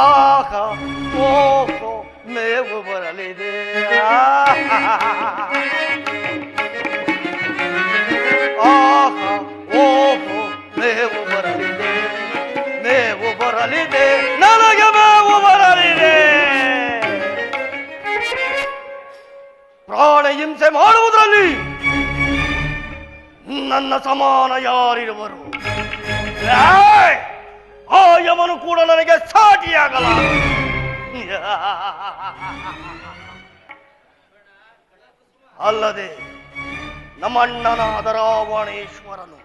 ಆಹ ಓಹೋ ಮೇವು ಬರಲಿದೆ. ಆಹ ಓಹೋ ಮೇವು ಬರಲಿದೆ, ಮೇವು ಬರಲಿದೆ, ನನಗೆ ಮೇವು ಬರಲಿದೆ. ಪ್ರಾಣ ಹಿಂಸೆ ಮಾಡುವುದರಲ್ಲಿ ನನ್ನ ಸಮಾನ ಯಾರಿರುವರು? ಆ ಯಮನು ಕೂಡ ನನಗೆ ಸಾಟಿಯಾಗಲ್ಲ. ಅಲ್ಲದೆ ನಮ್ಮಣ್ಣನಾದ ರಾವಣೇಶ್ವರನು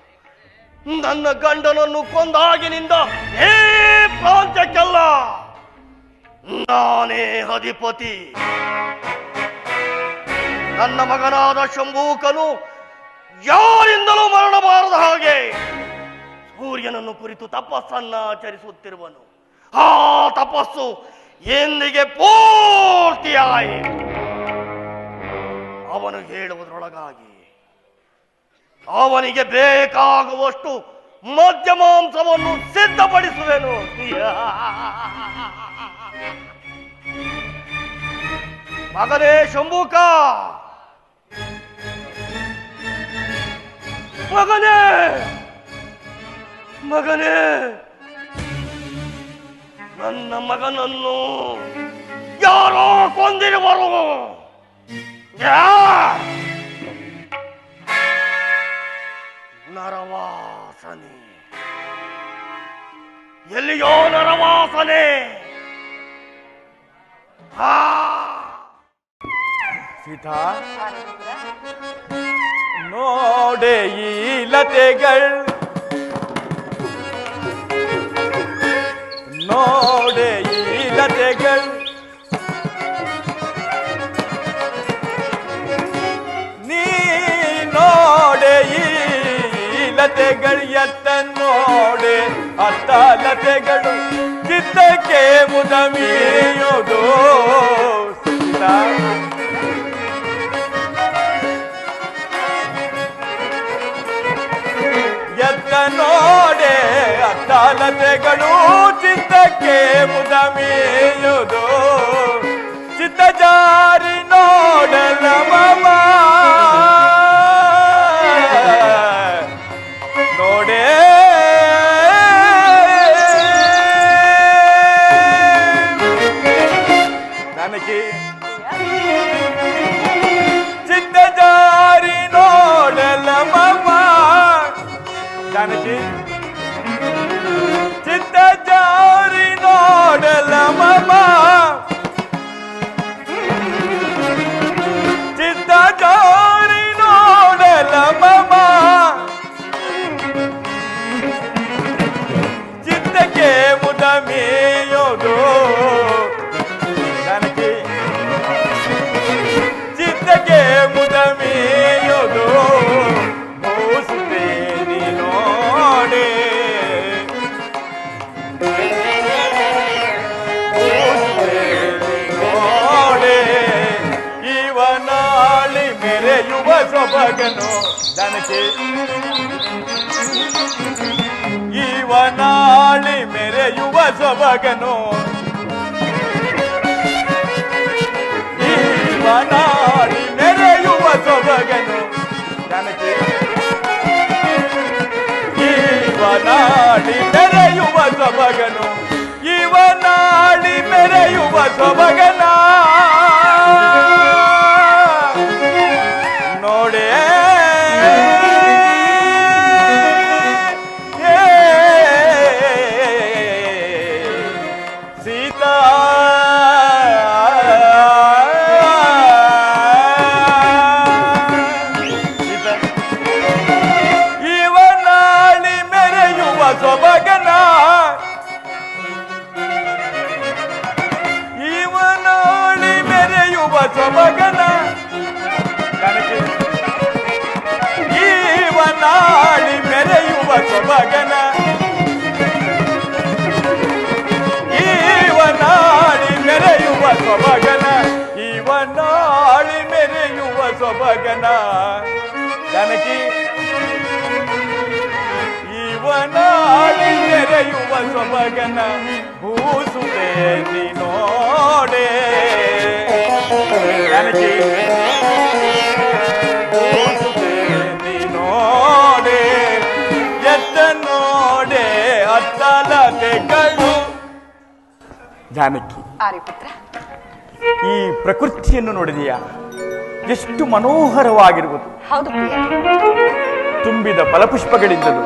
ನನ್ನ ಗಂಡನನ್ನು ಕೊಂದಾಗಿನಿಂದ ಈ ಪ್ರಾಂತ್ಯಕ್ಕೆಲ್ಲ ನಾನೇ ಅಧಿಪತಿ. ನನ್ನ ಮಗನಾದ ಶಂಭೂಕನು ಯಾರಿಂದಲೂ ಮರಣಬಾರದ ಹಾಗೆ ಸೂರ್ಯನನ್ನು ಕುರಿತು ತಪಸ್ಸನ್ನಾಚರಿಸುತ್ತಿರುವನು. ಆ ತಪಸ್ಸು ಎಂದಿಗೆ ಪೂರ್ತಿಯಾಯಿತು. ಅವನು ಹೇಳುವುದರೊಳಗಾಗಿ ಅವನಿಗೆ ಬೇಕಾಗುವಷ್ಟು ಮದ್ಯಮಾಂಸವನ್ನು ಸಿದ್ಧಪಡಿಸುವೆನು. ಮಗನೇ ಶಂಭೂಕ, ಮಗನೇ ಮಗನೇ, ನನ್ನ ಮಗನನ್ನು ಯಾರೋ ಕೊಂದಿರುವರು. ನರವಾಸನೆ, ಎಲ್ಲಿಯೋ ನರವಾಸನೆ. ಸೀತಾ ನೋಡೆ ಈ ಲತೆಗಳು, ನೋಡೆ ಈ ಲತೆಗಳು, ನೀ ನೋಡೆ ಈ ಲತೆಗಳು, ಎತ್ತ ನೋಡೆ ಅತ್ತ ಲತೆಗಳು, ಚಿತ್ತಕ್ಕೆ ಮುದಮಿಯೋದು. ಸೀತಾ ಎತ್ತ ನೋಡೆ ಅತ್ತಾಲತೆಗಳು, ಚಿತ್ತಕ್ಕೆ ಮುದಮಿಯುವುದು. ಚಿತ್ತ ಜಾರಿ ನೋಡಲ ಮಮ ನೋಡೆ ನನಗೆ ಚಿತ್ತ ಜಾರಿ ನೋಡಲ ಮಮ ನನಗೆ ಚಿತ್ತ ಜಾರಿ ನೋಡಲ ಮಮ, ಚಿತ್ತ ಜಾರಿ ನೋಡಲ ಮಮ, ಚಿತ್ತಕ್ಕೆ ಮುದಮಿಯೋದು. ನನಗೆ ಚಿತ್ತಕ್ಕೆ ಮುದಮಿಯೋದು. ಇವನಾಳಿ ಮೆರೆಯುವ ಸೊಬಗನು ನನಗೆ, ಇವನಾಳಿ ಮೆರೆಯುವ ಸೊಬಗನು, ಇವನಾಳಿ ಮೆರೆಯುವ ಸೊಬಗನು ನನಗೆ, ಇವನಾಳಿ ಮೆರೆಯುವ ಸೊಬಗನು, ಇವನಾಳಿ ಮೆರೆಯುವ ಸೊಬಗನ ನೋಡೆ. ಸೀತಾ ಇವನಾಳಿ ಮೆರೆಯುವ ಸೊಬಗನ, ಇವನಾಳಿ ಮೆರೆಯುವ ಸೊಬಗನ ನನಗೆ, ಇವನಾಳಿ ಮೆರೆಯುವ ಸೊಬಗನ, ಇವನಾಳಿ ಮೆರೆಯುವ ಸೊಬಗನ, ಇವನಾಳಿ ಮೆರೆಯುವ ಸೊಬಗನ ನನಗೆ, ಇವನ ಸೊಬಗನ ಭೂಸುವೆ ನೀನೋಡೆ ಜಾನಕಿ ಭೂಸುವೆ ನೀನೋಡೆ ಎತ್ತ ನೋಡೆ ಅತ್ತಲತೆಗಳು. ಜಾನಕಿ, ಆರ್ಯಪುತ್ರ, ಈ ಪ್ರಕೃತಿಯನ್ನು ನೋಡಿದೆಯಾ? ಎಷ್ಟು ಮನೋಹರವಾಗಿರುವುದು. ಹೌದು ಪ್ರಿಯ. ತುಂಬಿದ ಫಲಪುಷ್ಪಗಳಿಂದಲೂ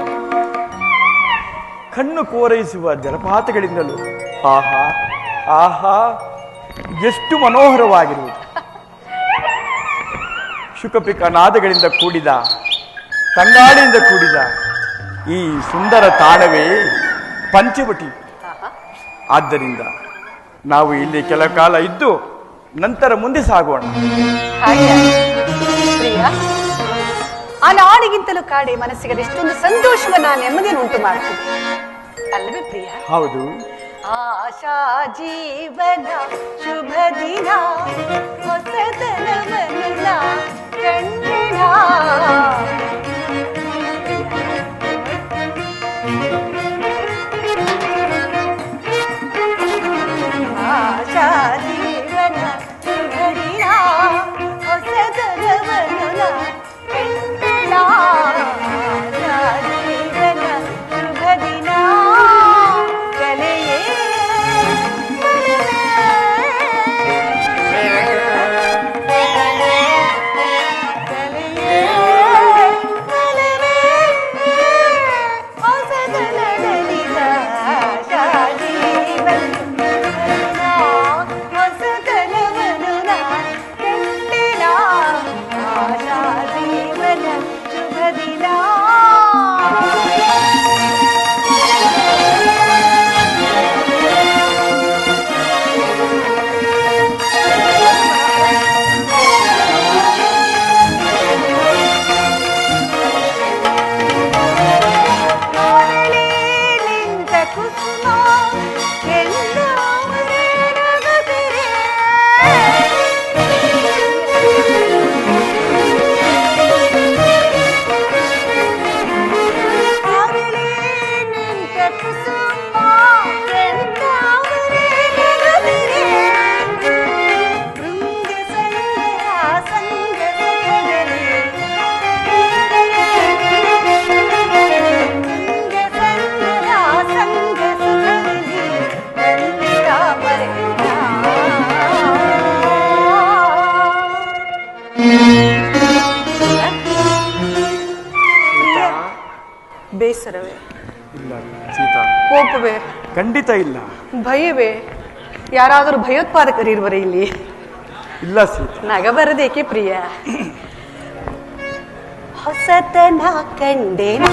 ಕಣ್ಣು ಕೋರೈಸುವ ಜಲಪಾತಗಳಿಂದಲೂ ಆಹಾ ಆಹಾ ಎಷ್ಟು ಮನೋಹರವಾಗಿರುವುದು. ಶುಕಪಿಕ ನಾದಗಳಿಂದ ಕೂಡಿದ, ತಂಗಾಳಿಯಿಂದ ಕೂಡಿದ ಈ ಸುಂದರ ತಾಣವೇ ಪಂಚವಟಿ. ಆದ್ದರಿಂದ ನಾವು ಇಲ್ಲಿ ಕೆಲ ಕಾಲ ಇದ್ದು ನಂತರ ಮುಂದೆ ಸಾಗೋಣ. ಹಾಗೆ ಪ್ರಿಯ, ಆ ನಾಡಿಗಿಂತಲೂ ಕಾಡೆ ಮನಸ್ಸಿಗೆ ಎಷ್ಟೊಂದು ಸಂತೋಷವನ್ನ ನೆಮ್ಮದಿಯನ್ನು ಉಂಟು ಮಾಡ್ತದೆ ಅಲ್ಲವೇ ಪ್ರಿಯ? ಹೌದು. ಆಶಾ ಜೀವನ ಶುಭ ದಿನ ಹೊಸತನವನ್ನ ಕಣ್ಣಿನ. ಆಶಾ ಜೀವನ ಶುಭ ದಿನ ಹೊಸತನವನ್ನ ಕಣ್ಣಿನ. ಆಶಾ ಜೀವನ ಶುಭ ದಿನ ಕಲೆಯೇ ಬೇಸರವೇ? ಇಲ್ಲ ಸೀತಾ. ಕೋಪವೇ? ಖಂಡಿತ ಇಲ್ಲ. ಭಯವೇ? ಯಾರಾದರೂ ಭಯೋತ್ಪಾದಕರಿರುವರೇ ಇಲ್ಲಿ? ಇಲ್ಲ ಸೀತಾ. ನಗಬರದೇಕೆ ಪ್ರಿಯ? ಹೊಸತನ ಕಂಡೇನ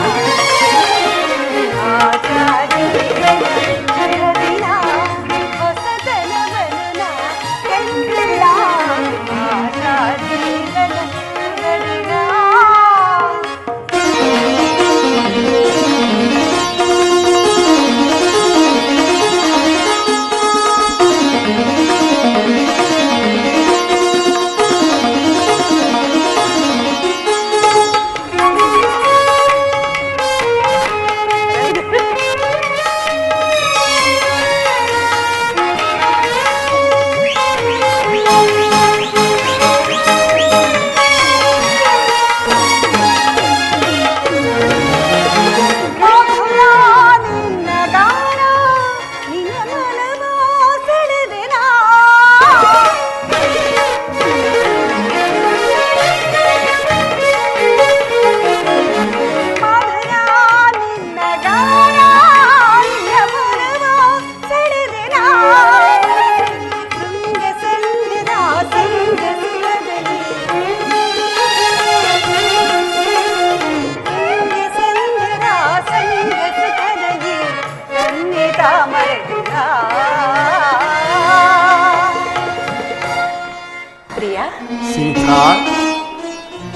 ಸೀತಾ.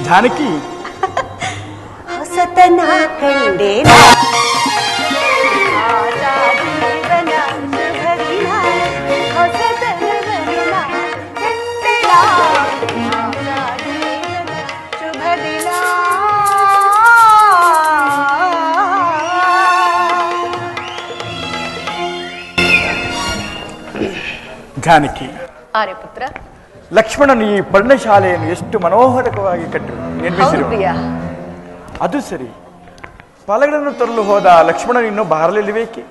ಜಾನಕಿ, ಹೊಸತನ ಕಂಡೇನ ಜಾನಕಿ, ಆರ್ಯಪುತ್ರ. ಲಕ್ಷ್ಮಣನು ಈ ಪರ್ಣಶಾಲೆಯನ್ನು ಎಷ್ಟು ಮನೋಹರವಾಗಿ ಹೌದು ನಿರ್ಮಿಸಿರು. ಪ್ರಿಯ. ಅದು ಸರಿ, ಫಲಗಳನ್ನು ತರಲು ಹೋದ ಲಕ್ಷ್ಮಣನು ಇನ್ನೂ ಬಾರಲಿಲ್ಲಬೇಕೆ?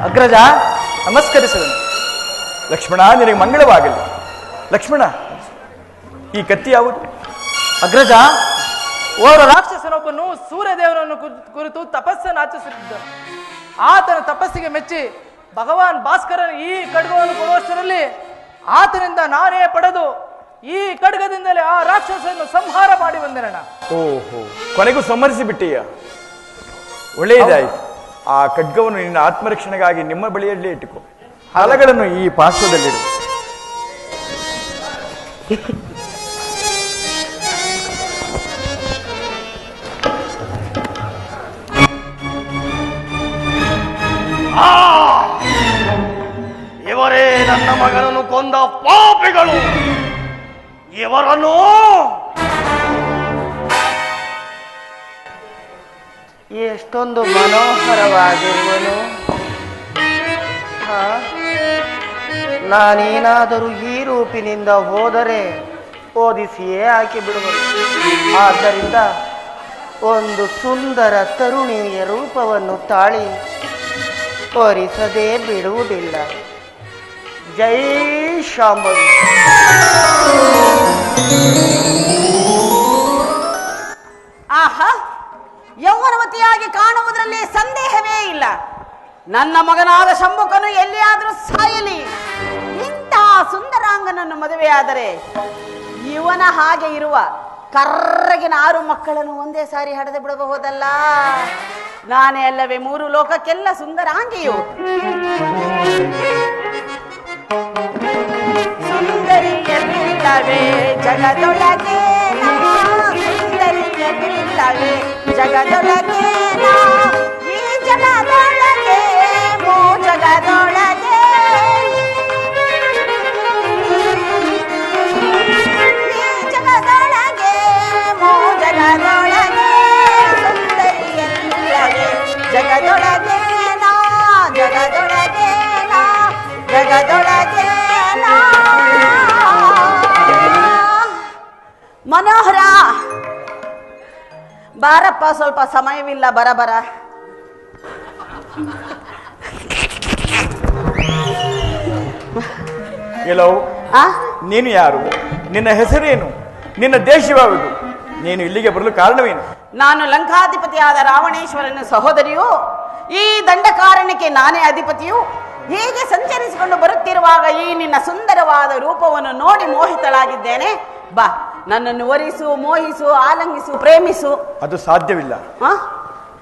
ಅಗ್ರಜ ನಮಸ್ಕರಿಸಿದನು. ಲಕ್ಷ್ಮಣ, ನಿನಗೆ ಮಂಗಳವಾಗಲಿ. ಲಕ್ಷ್ಮಣ, ಈ ಕತ್ತಿ ಯಾವುದು? ಅಗ್ರಜ, ಓರ್ವ ರಾಕ್ಷಸನೊಬ್ಬನು ಸೂರ್ಯದೇವನನ್ನು ಕುರಿತು ತಪಸ್ಸನ್ನು ಆಚರಿಸುತ್ತಿದ್ದನು. ಆತನ ತಪಸ್ಸಿಗೆ ಮೆಚ್ಚಿ ಭಗವಾನ್ ಭಾಸ್ಕರನ ಈ ಖಡ್ಗವನ್ನು ಕೊಡುವಷ್ಟರಲ್ಲಿ ಆತನಿಂದ ನಾನೇ ಪಡೆದು ಈ ಖಡ್ಗದಿಂದಲೇ ಆ ರಾಕ್ಷಸನ್ನು ಸಂಹಾರ ಮಾಡಿ ಬಂದೆನಣ್ಣ. ಓಹೋ, ಕೊನೆಗೂ ಸಂಹರಿಸಿ ಬಿಟ್ಟೀಯ. ಒಳ್ಳೆಯದಾಯಿತು. ಆ ಖಡ್ಗವನ್ನು ನಿನ್ನ ಆತ್ಮರಕ್ಷಣೆಗಾಗಿ ನಿಮ್ಮ ಬಳಿಯಲ್ಲೇ ಇಟ್ಟುಕೋ. ಫಲಗಳನ್ನು ಈ ಪಾರ್ಶ್ವದಲ್ಲಿಡು. ಇವರೇ ನನ್ನ ಮಗನನ್ನು ಕೊಂದ ಪಾಪಿಗಳು. ಇವರನ್ನು ಎಷ್ಟೊಂದು ಮನೋಹರವಾಗಿರುವನು. ನಾನೇನಾದರೂ ಈ ರೂಪಿನಿಂದ ಹೋದರೆ ಓದಿಸಿಯೇ ಹಾಕಿ ಬಿಡುವರು. ಆದ್ದರಿಂದ ಒಂದು ಸುಂದರ ತರುಣಿಯ ರೂಪವನ್ನು ತಾಳಿ ತೋರಿಸದೇ ಬಿಡುವುದಿಲ್ಲ. ಜೈ ಶಾಂಭವಿ. ಆಹಾ, ಯೌವನವತಿಯಾಗಿ ಕಾಣುವುದರಲ್ಲಿ ಸಂದೇಹವೇ ಇಲ್ಲ. ನನ್ನ ಮಗನಾದ ಶಂಭುಕನು ಎಲ್ಲಿಯಾದರೂ ಸಾಯಲಿ. ಇಂತಹ ಸುಂದರಾಂಗನನ್ನು ಮದುವೆಯಾದರೆ ಇವನ ಹಾಗೆ ಇರುವ ಕರ್ರಗಿನ 6 ಮಕ್ಕಳನ್ನು ಒಂದೇ ಸಾರಿ ಹಡೆದು ಬಿಡಬಹುದಲ್ಲ. ನಾನೇ ಅಲ್ಲವೇ 3 ಲೋಕಕ್ಕೆಲ್ಲ ಸುಂದರಾಂಗಿಯು. ಸುಂದರಿಯಲ್ಲವೇ ಜಗದೊಳಗೆ, ಸುಂದರಿಯಲ್ಲವೇ ಜಗದೊಳಗೆ, ಈ ಜಗದೊಳಗೆ ಮೋ ಜಗದೊಳಗೆ, ಈ ಜಗದೊಳಗೆ ಮೋ ಜಗದೊಳಗೆ, ಸುಂದರಿಯಲ್ಲವೇ ಜಗದೊಳಗೆ ನಾ, ಜಗದೊಳಗೆ ನಾ, ಜಗದೊಳಗೆ ನಾ. ಮನೋಹರ, ಬಾರಪ್ಪ, ಸ್ವಲ್ಪ ಸಮಯವಿಲ್ಲ, ಬರ. ಎಲ್ಲೋ, ಆ ನೀನು ಯಾರು? ನಿನ್ನ ಹೆಸರೇನು? ನಿನ್ನ ದೇಶವಾವುದು? ನೀನು ಇಲ್ಲಿಗೆ ಬರಲು ಕಾರಣವೇನು? ನಾನು ಲಂಕಾಧಿಪತಿಯಾದ ರಾವಣೇಶ್ವರನ ಸಹೋದರಿಯು. ಈ ದಂಡಕಾರಣ್ಯಕ್ಕೆ ನಾನೇ ಅಧಿಪತಿಯು. ಹೀಗೆ ಸಂಚರಿಸಿಕೊಂಡು ಬರುತ್ತಿರುವಾಗ ಈ ನಿನ್ನ ಸುಂದರವಾದ ರೂಪವನ್ನು ನೋಡಿ ಮೋಹಿತಳಾಗಿದ್ದೇನೆ. ಬಾ, ನನ್ನನ್ನು ವರಿಸು, ಮೋಹಿಸು, ಆಲಂಗಿಸು, ಪ್ರೇಮಿಸು. ಅದು ಸಾಧ್ಯವಿಲ್ಲ.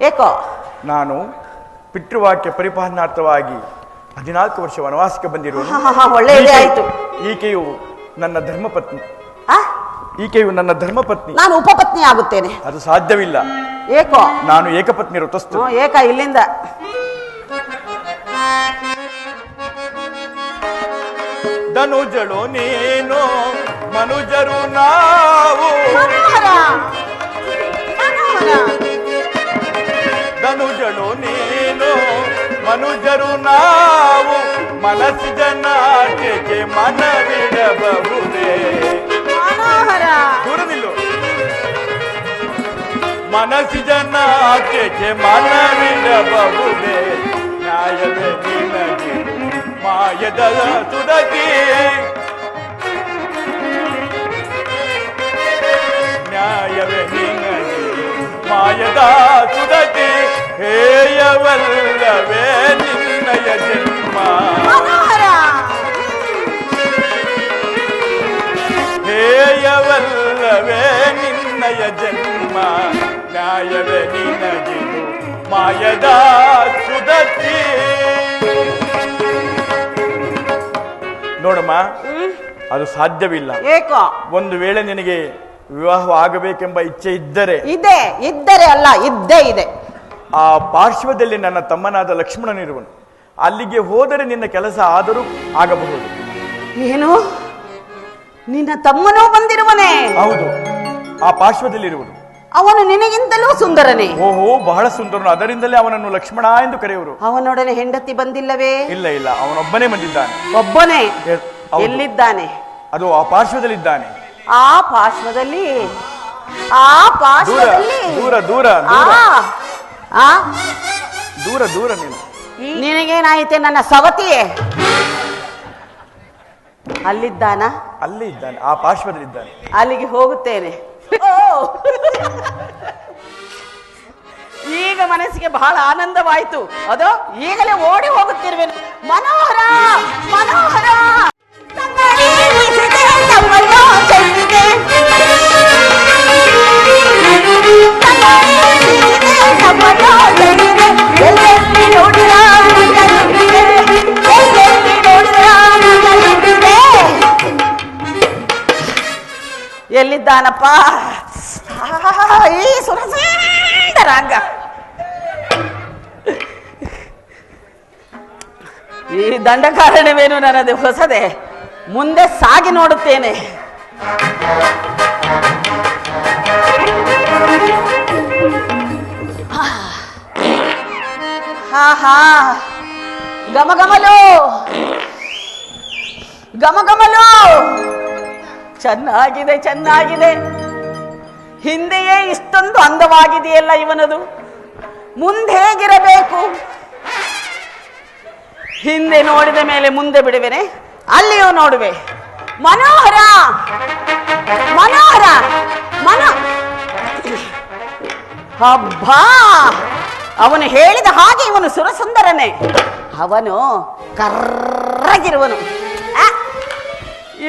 ಏಕೋ? ನಾನು ಪಿತೃವಾಕ್ಯ ಪರಿಪಾಲನಾರ್ಥವಾಗಿ 14 ವರ್ಷ ವನವಾಸಕ್ಕೆ ಬಂದಿರುವುದು. ಒಳ್ಳೆಯದೇ ಆಯ್ತು. ಈಕೆಯು ನನ್ನ ಧರ್ಮಪತ್ನಿ. ಆ? ಈಕೆಯು ನನ್ನ ಧರ್ಮಪತ್ನಿ. ನಾನು ಉಪಪತ್ನಿ ಆಗುತ್ತೇನೆ. ಅದು ಸಾಧ್ಯವಿಲ್ಲ. ಏಕೋ? ನಾನು ಏಕಪತ್ನಿ ಋತಸ್ತು. ಏಕ ಇಲ್ಲಿಂದ. ಧನುಜಳು ನೀನು, ಮನುಜರು ನಾವು. ಮನೋಹರ, ಮನೋಹರ. ಧನುಜಳು ನೀನು, ಮನುಜರು ನಾವು. ಮನಸ್ಸಿದ ನಾಟ್ಯಕ್ಕೆ ಮನವಿಡಬಹುದೇ? ಮನೋಹರ, ದೂರದಿಲ್ಲು. ಮನಸ್ಸಿದ ನಾಟ್ಯಕ್ಕೆ ಮನವಿಡಬಹುದೇ? ನ್ಯಾಯವೇ ನಿನಗೆ ಮಾಯದ ಸುದತಿ, ನ್ಯಾಯವೇ ನಿನಗೆ ಮಾಯದ ಸುದತಿ. ಹೇಯವಲ್ಲವೇ ನಿನ್ನಯ ಜನ್ಮ, ಮನೋಹರ. ಹೇಯವಲ್ಲವೇ ನಿನ್ನಯ ಜನ್ಮ. ನ್ಯಾಯವೇ ನಿನಗಿದು ಮಾಯದ ಸುದತಿ. ನೋಡಮ್ಮ, ಅದು ಸಾಧ್ಯವಿಲ್ಲ. ಏಕೋ? ಒಂದು ವೇಳೆ ನಿನಗೆ ವಿವಾಹವಾಗಬೇಕೆಂಬ ಇಚ್ಛೆ ಇದ್ದರೆ, ಇದ್ದರೆ ಅಲ್ಲ, ಇದ್ದೇ ಇದೆ. ಆ ಪಾರ್ಶ್ವದಲ್ಲಿ ನನ್ನ ತಮ್ಮನಾದ ಲಕ್ಷ್ಮಣನಿರುವನು. ಅಲ್ಲಿಗೆ ಹೋದರೆ ನಿನ್ನ ಕೆಲಸ ಆದರೂ ಆಗಬಹುದು. ಏನು? ನಿನ್ನ ತಮ್ಮನೂ ಬಂದಿರುವನೇ? ಹೌದು, ಆ ಪಾರ್ಶ್ವದಲ್ಲಿರುವುದು. ಅವನು ನಿನಗಿಂತಲೂ ಸುಂದರನೇ. ಓಹೋ, ಬಹಳ ಸುಂದರನು. ಅದರಿಂದಲೇ ಅವನನ್ನು ಲಕ್ಷ್ಮಣ ಎಂದು ಕರೆಯುವರು. ಅವನೊಡನೆ ಹೆಂಡತಿ ಬಂದಿಲ್ಲವೇ? ಇಲ್ಲ ಇಲ್ಲ, ಅವನೊಬ್ಬನೇ ಬಂದಿದ್ದಾನೆ. ಒಬ್ಬನೇ? ಹೌದು. ಎಲ್ಲಿದ್ದಾನೆ? ಅದು ಆ ಪಾರ್ಶ್ವದಲ್ಲಿದ್ದಾನೆ. ಆ ಪಾರ್ಶ್ವದಲ್ಲಿ? ಆ ಪಾರ್ಶ್ವದಲ್ಲಿ? ದೂರ ದೂರ ಆ ಆ ದೂರ ದೂರ ನೀನು. ನಿನಗೇನಾಯಿತೆ ನನ್ನ ಸವತಿಯೇ? ಅಲ್ಲಿದ್ದಾನ? ಅಲ್ಲಿ ಇದ್ದಾನೆ, ಆ ಪಾರ್ಶ್ವದಲ್ಲಿದ್ದಾನೆ. ಅಲ್ಲಿಗೆ ಹೋಗುತ್ತೇನೆ. ಈಗ ಮನಸ್ಸಿಗೆ ಬಹಳ ಆನಂದವಾಯಿತು. ಅದು ಈಗಲೇ ಓಡಿ ಹೋಗುತ್ತಿರುವೆನು. ಮನೋಹರ ಮನೋಹರ ಎಲ್ಲಿದ್ದಾನಪ್ಪ ಈ ಸುರಸುಂದರಾಂಗ? ಈ ದಂಡಕಾರಣವೇನು ನನ್ನದು ಹೊಸದೆ. ಮುಂದೆ ಸಾಗಿ ನೋಡುತ್ತೇನೆ. ಹಾ ಹಾ, ಗಮಗಮಲು ಗಮಗಮಲು, ಚೆನ್ನಾಗಿದೆ ಚೆನ್ನಾಗಿದೆ. ಹಿಂದೆಯೇ ಇಷ್ಟೊಂದು ಅಂದವಾಗಿದೆಯಲ್ಲ ಇವನದು. ಮುಂದೆ ಹೇಗಿರಬೇಕು? ಹಿಂದೆ ನೋಡಿದ ಮೇಲೆ ಮುಂದೆ ಬಿಡುವೆನೆ, ಅಲ್ಲಿಯೂ ನೋಡುವೆ. ಮನೋಹರ ಮನೋಹರ ಹಬ್ಬಾ, ಅವನು ಹೇಳಿದ ಹಾಗೆ ಇವನು ಸುರಸುಂದರನೇ. ಅವನು ಕರ್ರಗಿರುವನು,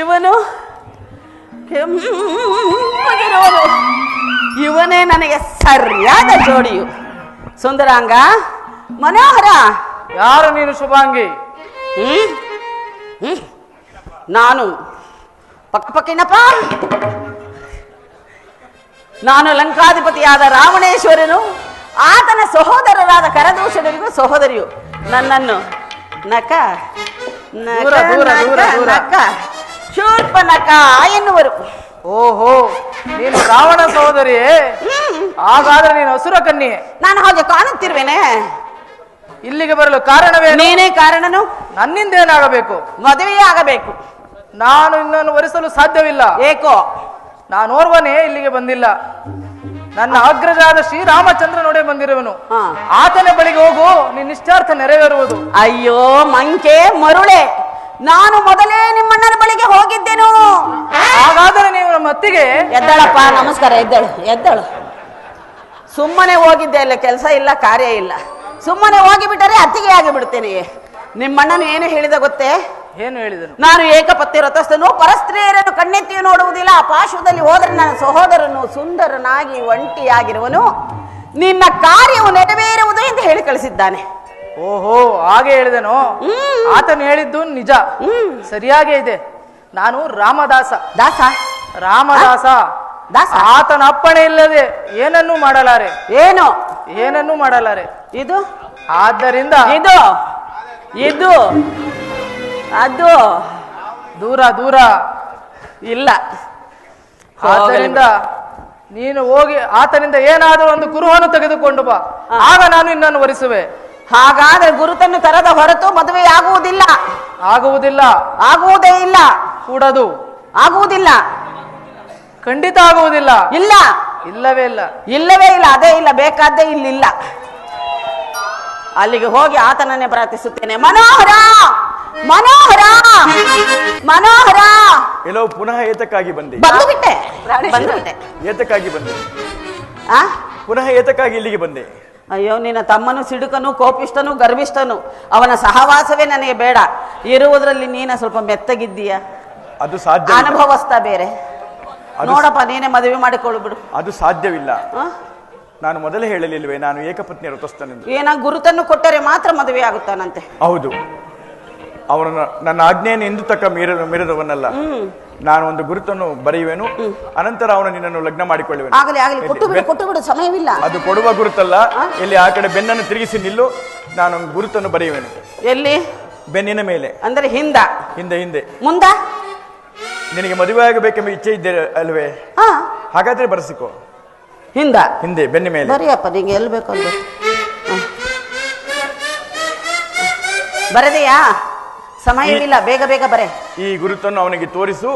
ಇವನು ಕೆಂಪಗಿರುವನು. ಇವನೇ ನನಗೆ ಸರಿಯಾದ ಜೋಡಿಯು. ಸುಂದರಾಂಗ ಮನೋಹರ. ಯಾರು ನೀನು ಶುಭಾಂಗಿ? ನಾನು ಪಕ್ಕಪಕ್ಕಿನಪ್ಪ. ನಾನು ಲಂಕಾಧಿಪತಿಯಾದ ರಾವಣೇಶ್ವರನು, ಆತನ ಸಹೋದರರಾದ ಕರದೂಷಣರಿಗೂ ಸಹೋದರಿಯು. ನನ್ನನ್ನು ನಕ ದೂರ, ದೂರ, ದೂರ, ದೂರ. ನಕ ಶೂರ್ಪ ನಕ ಎನ್ನುವರು. ಓಹೋ, ನೀನು ರಾವಣ ಸಹೋದರಿಯೇ? ಹಾಗಾದ್ರೆ ನೀನು ಅಸುರ ಕನ್ಯೆ. ನಾನು ಹಾಗೆ ಕಾಣುತ್ತಿರುವೆನೆ. ಇಲ್ಲಿಗೆ ಬರಲು ಕಾರಣವೇನು? ನೀನೇ ಕಾರಣನು. ನನ್ನಿಂದ ಏನಾಗಬೇಕು? ಮದುವೆಯೇ ಆಗಬೇಕು. ನಾನು ಇನ್ನೊಂದು ವರಿಸಲು ಸಾಧ್ಯವಿಲ್ಲ. ಏಕೋ? ನಾನೋರ್ವನೇ ಇಲ್ಲಿಗೆ ಬಂದಿಲ್ಲ. ನನ್ನ ಅಗ್ರಜಾದ ಶ್ರೀರಾಮಚಂದ್ರನೊಡೆ ಬಂದಿರುವನು. ಆತನ ಬಳಿಗೆ ಹೋಗು, ನಿನ್ನ ನಿಶ್ಚಾರ್ಥ ನೆರವೇರುವುದು. ಅಯ್ಯೋ ಮಂಕೆ ಮರುಳೆ, ನಾನು ಮೊದಲೇ ನಿಮ್ಮಣ್ಣನ ಬಳಿಗೆ ಹೋಗಿದ್ದೆನು. ಹಾಗಾದರೆ ನೀವು ನಮ್ಮ ಅತ್ತಿಗೆ. ಎದ್ದಳಪ್ಪ, ನಮಸ್ಕಾರ. ಎದ್ದಳು. ಸುಮ್ಮನೆ ಹೋಗಿದ್ದೆ, ಅಲ್ಲ ಕೆಲಸ ಇಲ್ಲ ಕಾರ್ಯ ಇಲ್ಲ. ಸುಮ್ಮನೆ ಹೋಗಿಬಿಟ್ಟರೆ ಅತ್ತಿಗೆ ಆಗಿ ಬಿಡ್ತೇನೆ. ನಿಮ್ಮಣ್ಣನು ಏನು ಹೇಳಿದ ಗೊತ್ತೇ? ಏನು ಹೇಳಿದನು? ನಾನು ಏಕಪತ್ನಿ ವ್ರತಸ್ಥನು, ಪರಸ್ತ್ರೀಯರನ್ನು ಕಣ್ಣೆತ್ತಿಯೂ ನೋಡುವುದಿಲ್ಲ. ಆ ಪಾರ್ಶ್ವದಲ್ಲಿ ಹೋದರೆ ನನ್ನ ಸಹೋದರನು ಸುಂದರನಾಗಿ ಒಂಟಿಯಾಗಿರುವನು, ನಿನ್ನ ಕಾರ್ಯವು ನೆರವೇರುವುದು ಎಂದು ಹೇಳಿ ಕಳಿಸಿದ್ದಾನೆ. ಓಹೋ, ಹಾಗೆ ಹೇಳಿದನು. ಆತನು ಹೇಳಿದ್ದು ನಿಜ, ಸರಿಯಾಗೇ ಇದೆ. ನಾನು ರಾಮದಾಸ. ದಾಸ? ರಾಮದಾಸ ದಾಸ? ಆತನ ಅಪ್ಪಣೆ ಇಲ್ಲದೆ ಏನನ್ನೂ ಮಾಡಲಾರೆ. ಏನನ್ನೂ ಮಾಡಲಾರೆ. ಇದು ಆದ್ದರಿಂದ ಇದು ಇದು ಅದು ದೂರ ದೂರ ಇಲ್ಲ. ಆದ್ದರಿಂದ ನೀನು ಹೋಗಿ ಆತನಿಂದ ಏನಾದರೂ ಒಂದು ಕುರುಹನ್ನು ತೆಗೆದುಕೊಂಡು ಬಾ, ಆಗ ನಾನು ಇನ್ನನ್ನು ವರಿಸುವೆ. ಹಾಗಾದ್ರೆ ಗುರುತನ್ನು ತರದ ಹೊರತು ಮದುವೆ ಆಗುವುದಿಲ್ಲ. ಆಗುವುದೇ ಇಲ್ಲ. ಕೂಡದು. ಆಗುವುದಿಲ್ಲ. ಖಂಡಿತ ಆಗುವುದಿಲ್ಲ. ಇಲ್ಲ. ಇಲ್ಲವೇ ಇಲ್ಲ. ಇಲ್ಲವೇ ಇಲ್ಲ. ಅದೇ ಇಲ್ಲ, ಬೇಕಾದ್ದೇ ಇಲ್ಲಿಲ್ಲ. ಅಲ್ಲಿಗೆ ಹೋಗಿ ಆತನನ್ನೇ ಪ್ರಾರ್ಥಿಸುತ್ತೇನೆ. ಮನೋಹರ ಮನೋಹರ ಮನೋಹರ. ಎಲ್ಲೋ ಪುನಃ ಏತಕ್ಕಾಗಿ ಬಂದೆ? ಬಂದು ಬಿಟ್ಟೆ. ಏತಕ್ಕಾಗಿ ಬಂದೆ? ಪುನಃ ಏತಕ್ಕಾಗಿ ಇಲ್ಲಿಗೆ ಬಂದೆ? ಅಯ್ಯೋ, ನಿನ್ನ ತಮ್ಮನು ಸಿಡುಕನು, ಕೋಪಿಷ್ಟನು, ಗರ್ವಿಷ್ಠನು. ಅವನ ಸಹವಾಸವೇ ನನಗೆ ಬೇಡ. ಇರುವುದರಲ್ಲಿ ನೀನ ಸ್ವಲ್ಪ ಮೆತ್ತಗಿದ್ದೀಯ. ಅದು ಸಾಧ್ಯ. ಅನುಭವಸ್ತ ಬೇರೆ. ನೋಡಪ್ಪ, ನೀನೇ ಮದುವೆ ಮಾಡಿಕೊಳ್ಳು ಬಿಡು. ಅದು ಸಾಧ್ಯವಿಲ್ಲ. ನಾನು ಮೊದಲೇ ಹೇಳಲಿಲ್ವೇ, ನಾನು ಏಕಪತ್ನಿ ವ್ರತಸ್ಥನೆಂದು. ಏನ ಗುರುತನ್ನು ಕೊಟ್ಟರೆ ಮಾತ್ರ ಮದುವೆ ಆಗುತ್ತಾನಂತೆ. ಹೌದು, ಅವನು ನನ್ನ ಆಜ್ಞೆಯನ್ನು ಎಂದು ತಕ್ಕ ಮೀರದವನ್ನಲ್ಲ. ನಾನು ಒಂದು ಗುರುತನ್ನು ಬರೆಯುವೆನು, ಅನಂತರ ಅವನು ನಿನ್ನನ್ನು ಲಗ್ನ ಮಾಡಿಕೊಳ್ಳುವೆನು. ಆಗಲಿ ಆಗಲಿ, ಕೊಟ್ಟು ಬಿಡು, ಸಮಯವಿಲ್ಲ. ಅದು ಕೊಡುವ ಗುರುತಲ್ಲ. ಎಲ್ಲಿ ಆ ಕಡೆ ಬೆನ್ನನ್ನು ತಿರುಗಿಸಿ ನಿಲ್ಲು, ನಾನು ಗುರುತನ್ನು ಬರೆಯುವೆನು. ಎಲ್ಲಿ? ಬೆನ್ನಿನ ಮೇಲೆ. ಅಂದರೆ ಹಿಂದೆ ಹಿಂದೆ. ಮುಂದ? ನಿನಗೆ ಮದುವೆ ಆಗಬೇಕೆಂಬ ಇಚ್ಛೆ ಇದ್ದೆ ಅಲ್ವೇ? ಹಾಗಾದ್ರೆ ಬರೆಸಿಕೋ. ಹಿಂದೆ ಬೆನ್ನ ಮೇಲೆ. ಬರೀಯಪ್ಪ, ನಿಂಗೆ ಎಲ್ಲಿ ಬೇಕು ಅಂದ್ರೆ ಬರದೆಯಾ? ಸಮಯವಿಲ್ಲ, ಬೇಗ ಬೇಗ ಬರೆ. ಈ ಗುರುತನ್ನು ಅವನಿಗೆ ತೋರಿಸು,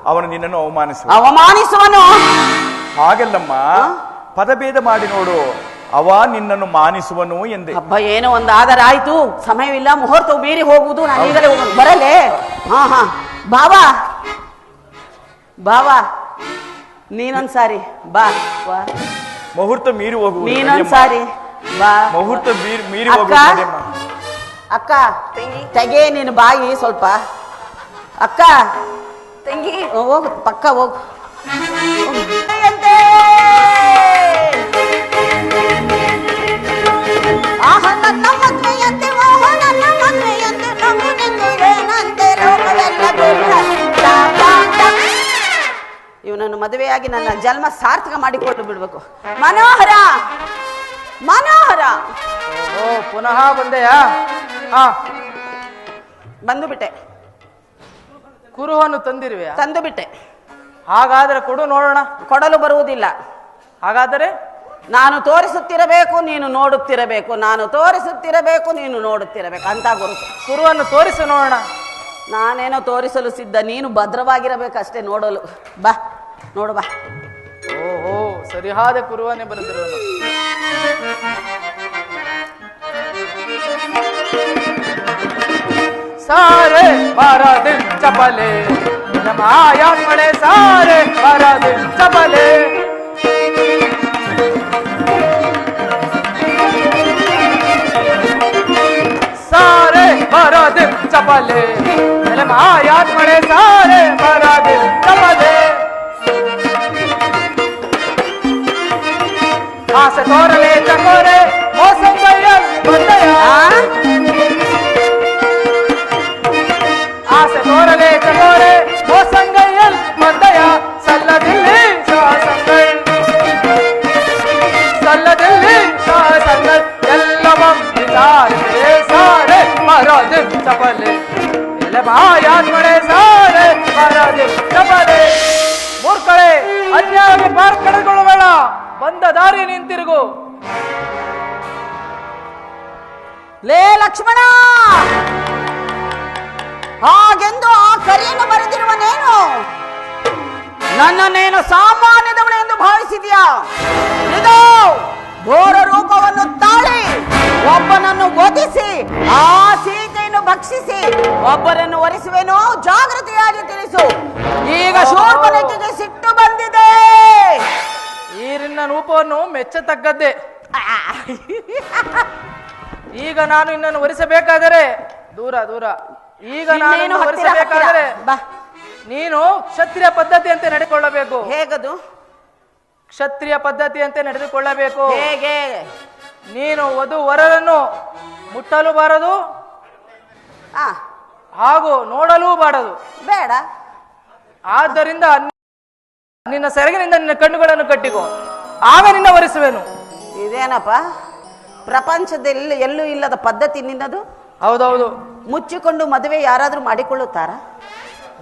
ಅವನು ನಿನ್ನನ್ನು ಅವಮಾನಿಸುವನು. ಹಾಗಲ್ಲಮ್ಮ, ಪದಭೇದ ಮಾಡಿ ನೋಡು, ಅವ ನಿನ್ನನ್ನು ಮಾನಿಸುವನು ಎಂದೆ. ಹಬ್ಬ ಏನೋ ಒಂದು ಆಧಾರ ಆಯ್ತು, ಸಮಯವಿಲ್ಲ, ಮುಹೂರ್ತವು ಮೀರಿ ಹೋಗುವುದು. ನಾನು ಈಗಲೇ ಬರಲೇ. ಹಾ ಬಾವಾ ಬಾವಾ, ನೀನೊಂದ್ಸಾರಿ ಬಾ. ಮುಹೂರ್ತ ಮೀರಿ ಹೋಗುವುದು. ನೀನೊಂದ್ಸಾರಿ ಬಾ. ಮುಹೂರ್ತ ಮೀರಿ ಹೋಗುವುದು. ಅಕ್ಕ ತೆಗೆ ನೀನು ಬಾಯಿ ಸ್ವಲ್ಪ. ಅಕ್ಕ ತಂಗಿ ಹೋಗು, ಪಕ್ಕ ಹೋಗು. ಆಹ ನನ್ನ ಮದುವೆಯಂತೆ, ಓಹ ನನ್ನ ಮದುವೆಯಂತೆ, ನಗು ನಿಂಗುವೇನಂತೆ ಲೋಕವೆಲ್ಲ ಗುಣ. ಇವನನ್ನು ಮದುವೆಯಾಗಿ ನನ್ನ ಜನ್ಮ ಸಾರ್ಥಕ ಮಾಡಿಕೊಂಡು ಬಿಡ್ಬೇಕು. ಮನೋಹರ ಮನೋಹರ. ಓ, ಪುನಃ ಬಂದೆಯಾ? ಹಾ, ಬಂದು ಬಿಟ್ಟೆ. ಕುರುಹನ್ನು ತಂದಿರುವೆಯಾ? ತಂದು ಬಿಟ್ಟೆ. ಹಾಗಾದ್ರೆ ಕೊಡು ನೋಡೋಣ. ಕೊಡಲು ಬರುವುದಿಲ್ಲ. ಹಾಗಾದರೆ ನಾನು ತೋರಿಸುತ್ತಿರಬೇಕು, ನೀನು ನೋಡುತ್ತಿರಬೇಕು. ನಾನು ತೋರಿಸುತ್ತಿರಬೇಕು, ನೀನು ನೋಡುತ್ತಿರಬೇಕು ಅಂತ ಗುರುತು. ಕುರುವನ್ನು ತೋರಿಸು ನೋಡೋಣ. ನಾನೇನೋ ತೋರಿಸಲು ಸಿದ್ಧ, ನೀನು ಭದ್ರವಾಗಿರಬೇಕಷ್ಟೇ ನೋಡಲು. ಬಾ ನೋಡು ಬಾ. ಓಹೋ, ಸರಿಯಾದ ಕುರುವನ್ನೇ ಬರೆದಿರೋನು. ಸಾರೆ ಮರದಿ ಚಪಲೆ ಮಾಯಾತ್ಮಳೆ, ಸಾರೆ ಮರದಿ ಚಪಲೆ. ಸಾರೆ ಮರದಿ ಚಪಲೆ ಮಾಯಾತ್ಮಳೆ, ಸಾರೆ ಮರದಿ ಚಪಲೆ. ಆಸೆ ತೋರಲೆ ಚಕೋರೆ ಮೋಸಂಬಯ್ಯಲ್ ಬಂದೆಯ. ಆಸೆ ತೋರಲೆ ಚಕೋರೆ ಮೋಸಂಗಯ್ಯಲ್ ಬಂದೆಯ. ಸಲ್ಲದಿಲ್ಲಿ ಶಾಸಂಗೈ, ಸಲ್ಲದಿಲ್ಲಿ ಶಾಸಂಗೈ, ಎಲ್ಲವಂ ವಿಚಾರಿಸೆ ಸಾರೆ ಮರದಿ ಚಪಲೆ ಮಾಯಾತ್ಮಳೆ, ಸಾರೆ ಮರದಿ ಚಪಲೆ. ಮೂರ್ಖಳೆ, ಅನ್ಯಾಯವಾಗಿ ಪಾರ್ ಕಡೆಗೊಳ್ಳಬೇಡ, ಬಂದ ದಾರಿ ನಿಂತಿರುಗು. ಲೇ ಲಕ್ಷ್ಮಣ, ಹಾಗೆಂದು ಆ ಕರೆಯನ್ನು ಬರೆದಿರುವನೇನು? ನನ್ನನ್ನೇನು ಸಾಮಾನ್ಯದವಳು ಎಂದು ಭಾವಿಸಿದ್ಯಾ? ಇದು ಘೋರ ರೂಪವನ್ನು ತಾಳಿ ಒಬ್ಬನನ್ನು ವಧಿಸಿ ಆ ಸೀತೆಯನ್ನು ಭಕ್ಷಿಸಿ ಒಬ್ಬರನ್ನು ಒರೆಸುವೆನೋ, ಜಾಗೃತಿಯಾಗಿ ತಿಳಿಸು. ಈಗ ಶೂರ್ಪನಖಿಗೆ ಸಿಟ್ಟು ಬಂದಿದೆ. ಈ ನಿನ್ನ ರೂಪವನ್ನು ಮೆಚ್ಚತಕ್ಕದ್ದೇ. ಈಗ ನಾನು ಇನ್ನನ್ನು ಒರೆಸಬೇಕಾದರೆ ದೂರ ದೂರ. ಈಗ ನಾನು ಒರೆಸಬೇಕಾದರೆ ನೀನು ಕ್ಷತ್ರಿಯ ಪದ್ಧತಿಯಂತೆ ನಡೆದುಕೊಳ್ಳಬೇಕು. ಹೇಗದು? ಕ್ಷತ್ರಿಯ ಪದ್ಧತಿಯಂತೆ ನಡೆದುಕೊಳ್ಳಬೇಕು. ಹೇಗೆ? ನೀನು ವಧು ವರರನ್ನು ಮುಟ್ಟಲು ಬಾರದು, ಹಾಗೂ ನೋಡಲೂ ಬಾರದು. ಬೇಡ. ಆದ್ದರಿಂದ ನಿನ್ನ ಸೆರಗಿನಿಂದ ನಿನ್ನ ಕಣ್ಣುಗಳನ್ನು ಕಟ್ಟಿಕೋ, ಆಗ ನಿನ್ನ ಒರೆಸುವೆನು. ಇದೇನಪ್ಪ, ಪ್ರಪಂಚದಲ್ಲಿ ಎಲ್ಲೂ ಇಲ್ಲದ ಪದ್ಧತಿ ನಿನ್ನದು? ಹೌದೌದು. ಮುಚ್ಚಿಕೊಂಡು ಮದುವೆ ಯಾರಾದ್ರೂ ಮಾಡಿಕೊಳ್ಳುತ್ತಾರ?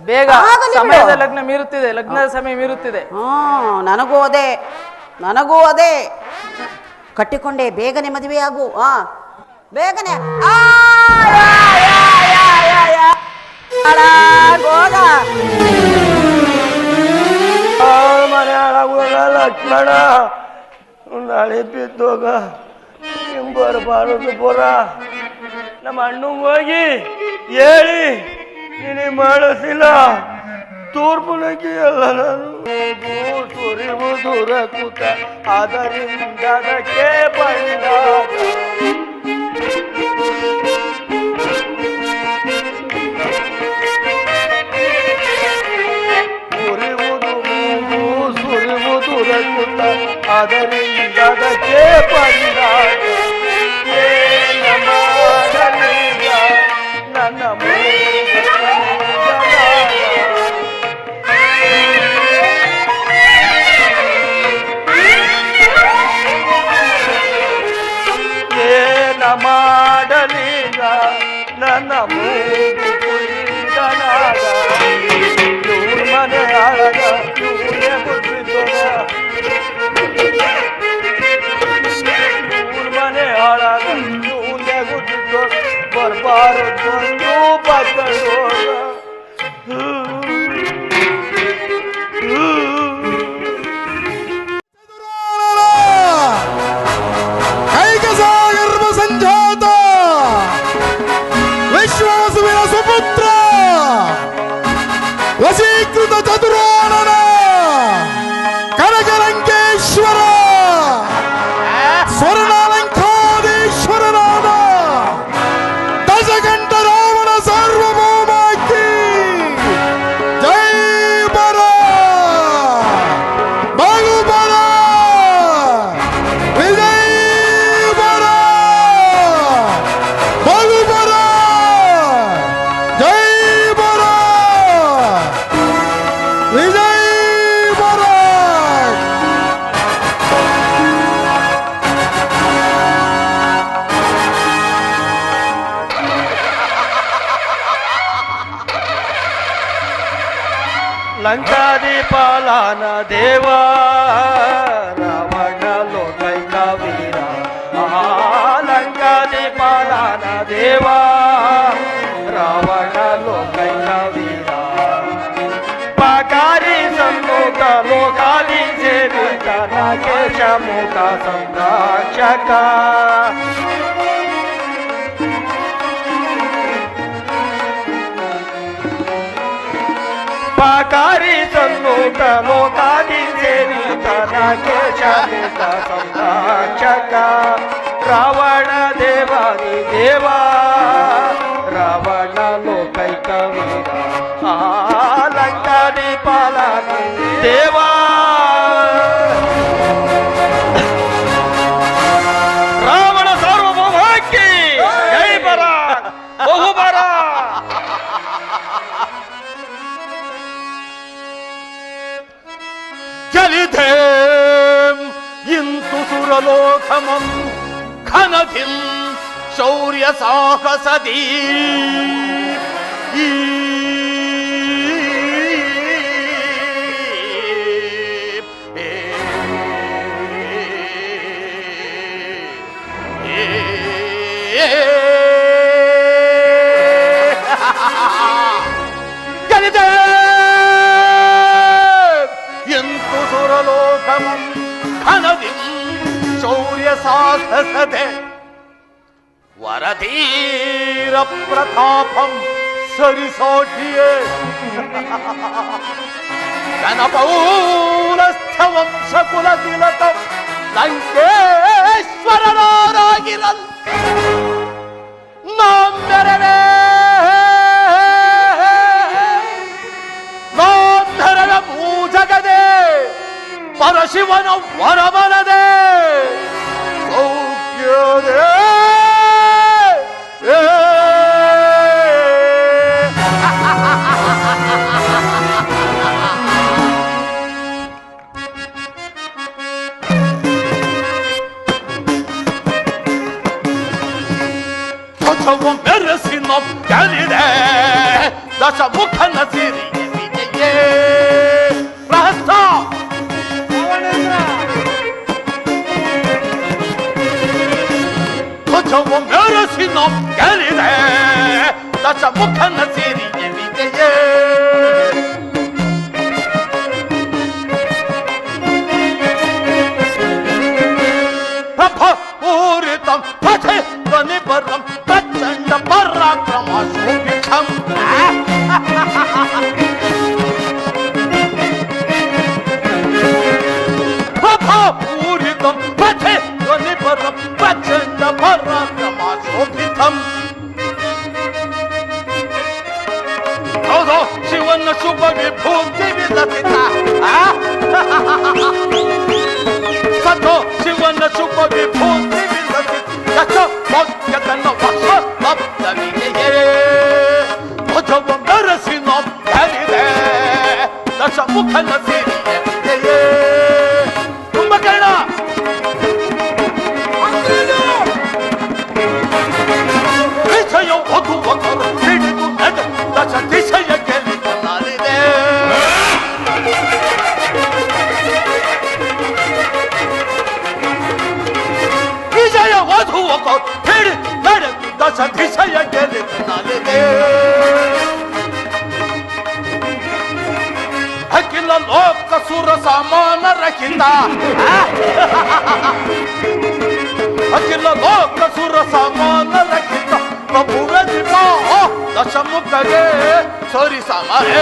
ಬೇಗ ಸಮಯದ ಲಗ್ನ ಮೀರುತ್ತಿದೆ, ಲಗ್ನದ ಸಮಯ ಮೀರುತ್ತಿದೆ. ನನಗೂ ಅದೇ. ಕಟ್ಟಿಕೊಂಡೆ, ಬೇಗನೆ ಮದುವೆಯಾಗು. ಬೇಗನೆ ಮನೆ ಹಾಳಾಗುವಾಗ ಲಕ್ಷ್ಮಣ ನಾಳೆ ಬಿದ್ದೋಗ ಬರಬಾರದು ಪುರ. ನಮ್ಮ ಅಣ್ಣಂಗೆ ಹೋಗಿ ಹೇಳಿ ನೀನೇ ಮಾಡಿಸಿಲ್ಲ. ತೂರ್ಪುನಕ್ಕೆ ಎಲ್ಲ ನಾನು ಸುರಿವುದು ರಕುತ, ಅದರಿಂದ ಅದಕ್ಕೆ ಬಂದಾಗ ಸುರಿವುದು ರಕುತ, ಅದರಿಂದ ಅದಕ್ಕೆ ಬಂದಾಗ ಏನ ಮಾಡಲಿಲ್ಲ ನನ್ನ ಏನ ಮಾಡಲಿಲ್ಲ ನನ್ನ ಮೂಗು ಕುಳಿತನಾಗ ಇವ್ರ ಮನೆ ಆಳಗ ಇವರೇ ಗೊತ್ತಿದ್ದೋಗ ಕೈಕಸಾಗರ್ಭ ಸಂಜಾತ ವಿಶ್ವಾಸುವಿನ ಸುಪುತ್ರ ವಶೀಕೃತ ಚತುರಾನನ ಕನಕಲಂಕೇಶ್ವರ ಸ್ವರ್ಣಾಲಂಕಾರೀಶ್ವರನಾದ ದಶಕಂಠ ರಾವಣ ಸಾರ್ವಭೌಮಕ್ಕೆ ಜೈ ಬರ ಬಾಗುಬರ ವಿಜಯ ಬರ ಬಾಗುಬರ ಜೈ ಬರ ವಿಜಯ ಬರ. ಲಂಕಾಧಿಪಾಲನ ದೇವ ರಾವಣ ಲೋಕೈಕ ವೀರ ಲಂಕಾಧಿಪಾಲನ ದೇವ ರಾವಣ ಲೋಕೈಕ ವೀರ ಪಾಕಾರಿ ಸನ್ಮುಖ ಲೋಕಾಲಿ ಸೇವಿತ ನಾಗೇಶ ಮುಖ ಸಂರಕ್ಷಕ ಪಾಕಾರಿ ಸನ್ಮುಖ ಲೋಕಾದಿ ಸೇವಿತ ನಾಗೇಶ ಮುಖ ಸಂರಕ್ಷಕ ರಾವಣ ದೇವಾದಿ ದೇವ ರಾವಣ ಲೋಕೈಕ ವೀರ ಲಂಕಾಧಿಪಾಲನ ದೇವ ರಾವಣ ಸಾರ್ವಭೌಮಕ್ಕೆ ಜೈ ಬರ ಬಹುಬರ. ಚಲಿತೆ ಇಂತು ಸುರಲೋಕಮಂ ಖನಧಿಂ ಶೌರ್ಯ ಸಾಹಸದಿ ಈ ಚಲಿತೆ ಎಂತು ಸುರಲೋಕಮಂ ಖನದಿಂ ಶೌರ್ಯ ಸಾಹಸದೆ ವರಧೀರ ಪ್ರತಾಪಂ ಸರಿಸೋಟಿಯೇ ಜನಪೌಲಸ್ಥ ವಂಶಕುಲ ತಿಲಕಂ ಲಂಕೇಶ್ವರನಾರಾಗಿರಲ್ ನಾಂಬೆರಡೆ ನಾಂಧರನ ಭೂಜಗದೆ ಪರಶಿವನ ವರಬಲದೆ ಸೌಖ್ಯದೆ ಮೆರೆಸಿನ ಕಲಿದೆ ದಶ ಮುಖನ ಸಿರಿ ಪ್ರಹಸ್ತ ಧ್ವಜವ ಮೆರೆಸಿನ ಕಲಿದೆ ದಶ ಮುಖನ ಸಿರಿ ವಿಜಯೇ ಪ್ರಭ ಪೂರಿತಂ ಪಥೆ ಧ್ವನಿಪರಂ ಪ್ರಚಂಡ ಪರಾಕ್ರಮ ಶೋಭಿತಂ ಪ್ರಭ ಪೂರಿತಂ ಪಥೆ ಧ್ವನಿಪರಂ ಪ್ರಚಂಡ ಪರಾಕ್ರಮ ಶೋಭಿತಂ. ಹೌದು ಶಿವನ ಶುಭ ವಿಭೂತಿ ವಿಲಸಿತ ಸತೋ ಶಿವನ ಶುಭ ವಿಭೂತಿ ವಿಲಸಿತ ಭಕ್ತನ ವಶ ಲಬ್ಧವಿದೆಯೇ ಭುಜವ ಮೆರೆಸಿನ ಕಲಿದೆ ದಶ ಮುಖನ ಸಿರಿಯೇ ಕುಂಭಕರ್ಣ ವಿಷಯ ವಧುವಕರು ಹಿಡಿದು ನಡೆ ದಶ ದಿಶೆಯ ಗೆಲ್ಲಿದ ನಾಲಿದೆ ವಿಜಯ ವಧುವಕರು ಹಿಡಿದು ನಡೆ ದಶ ದಿಶೆಯ ಗೆಲ್ಲಿದ ನಾಲಿದೆ ಅಖಿಲ ಲೋಕ ಸುರ ಸಮಾನ ರಹಿತ ಅಖಿಲ ಲೋಕ ಸುರ ಸಮಾನ ರಹಿತ ಪ್ರಭುವೆ ದಿವ ದಶಮುಖಗೆ ಸರಿ ಸಮರೆ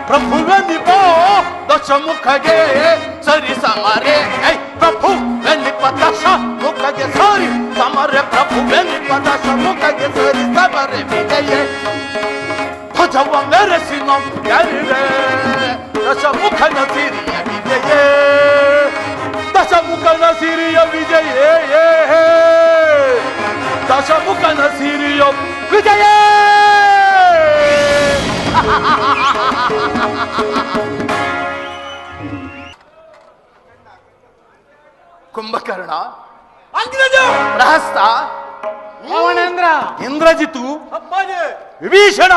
ಪ್ರಭುವೆ ದಿವ ದಶಮುಖಗೆ ಸರಿ ಸಮರೆ ಪ್ರಭು ವೆನ್ನಿಪ ದಶ ಮುಖಗೆ ಸರಿ ಸಮರೆ ಪ್ರಭು ವೆನ್ನಿಪ ದಶ ಮುಖಗೆ ಸರಿ ಸಮರೆ ವಿಜಯ ಧ್ವಜವ ಮೆರೆಸಿನ ಯಾರಿವೆ ದಶಮುಖನ ಸಿರಿಯ ವಿಜಯ ದಶಮುಖನ ಸಿರಿಯ ವಿಜಯ ದಶಮುಖನ ಸಿರಿಯ ವಿಜಯ ಕುಂಭಕರ್ಣ ಪ್ರಹಸ್ತ ರಾವಣೇಂದ್ರ ಇಂದ್ರಜಿತು ವಿಭೀಷಣ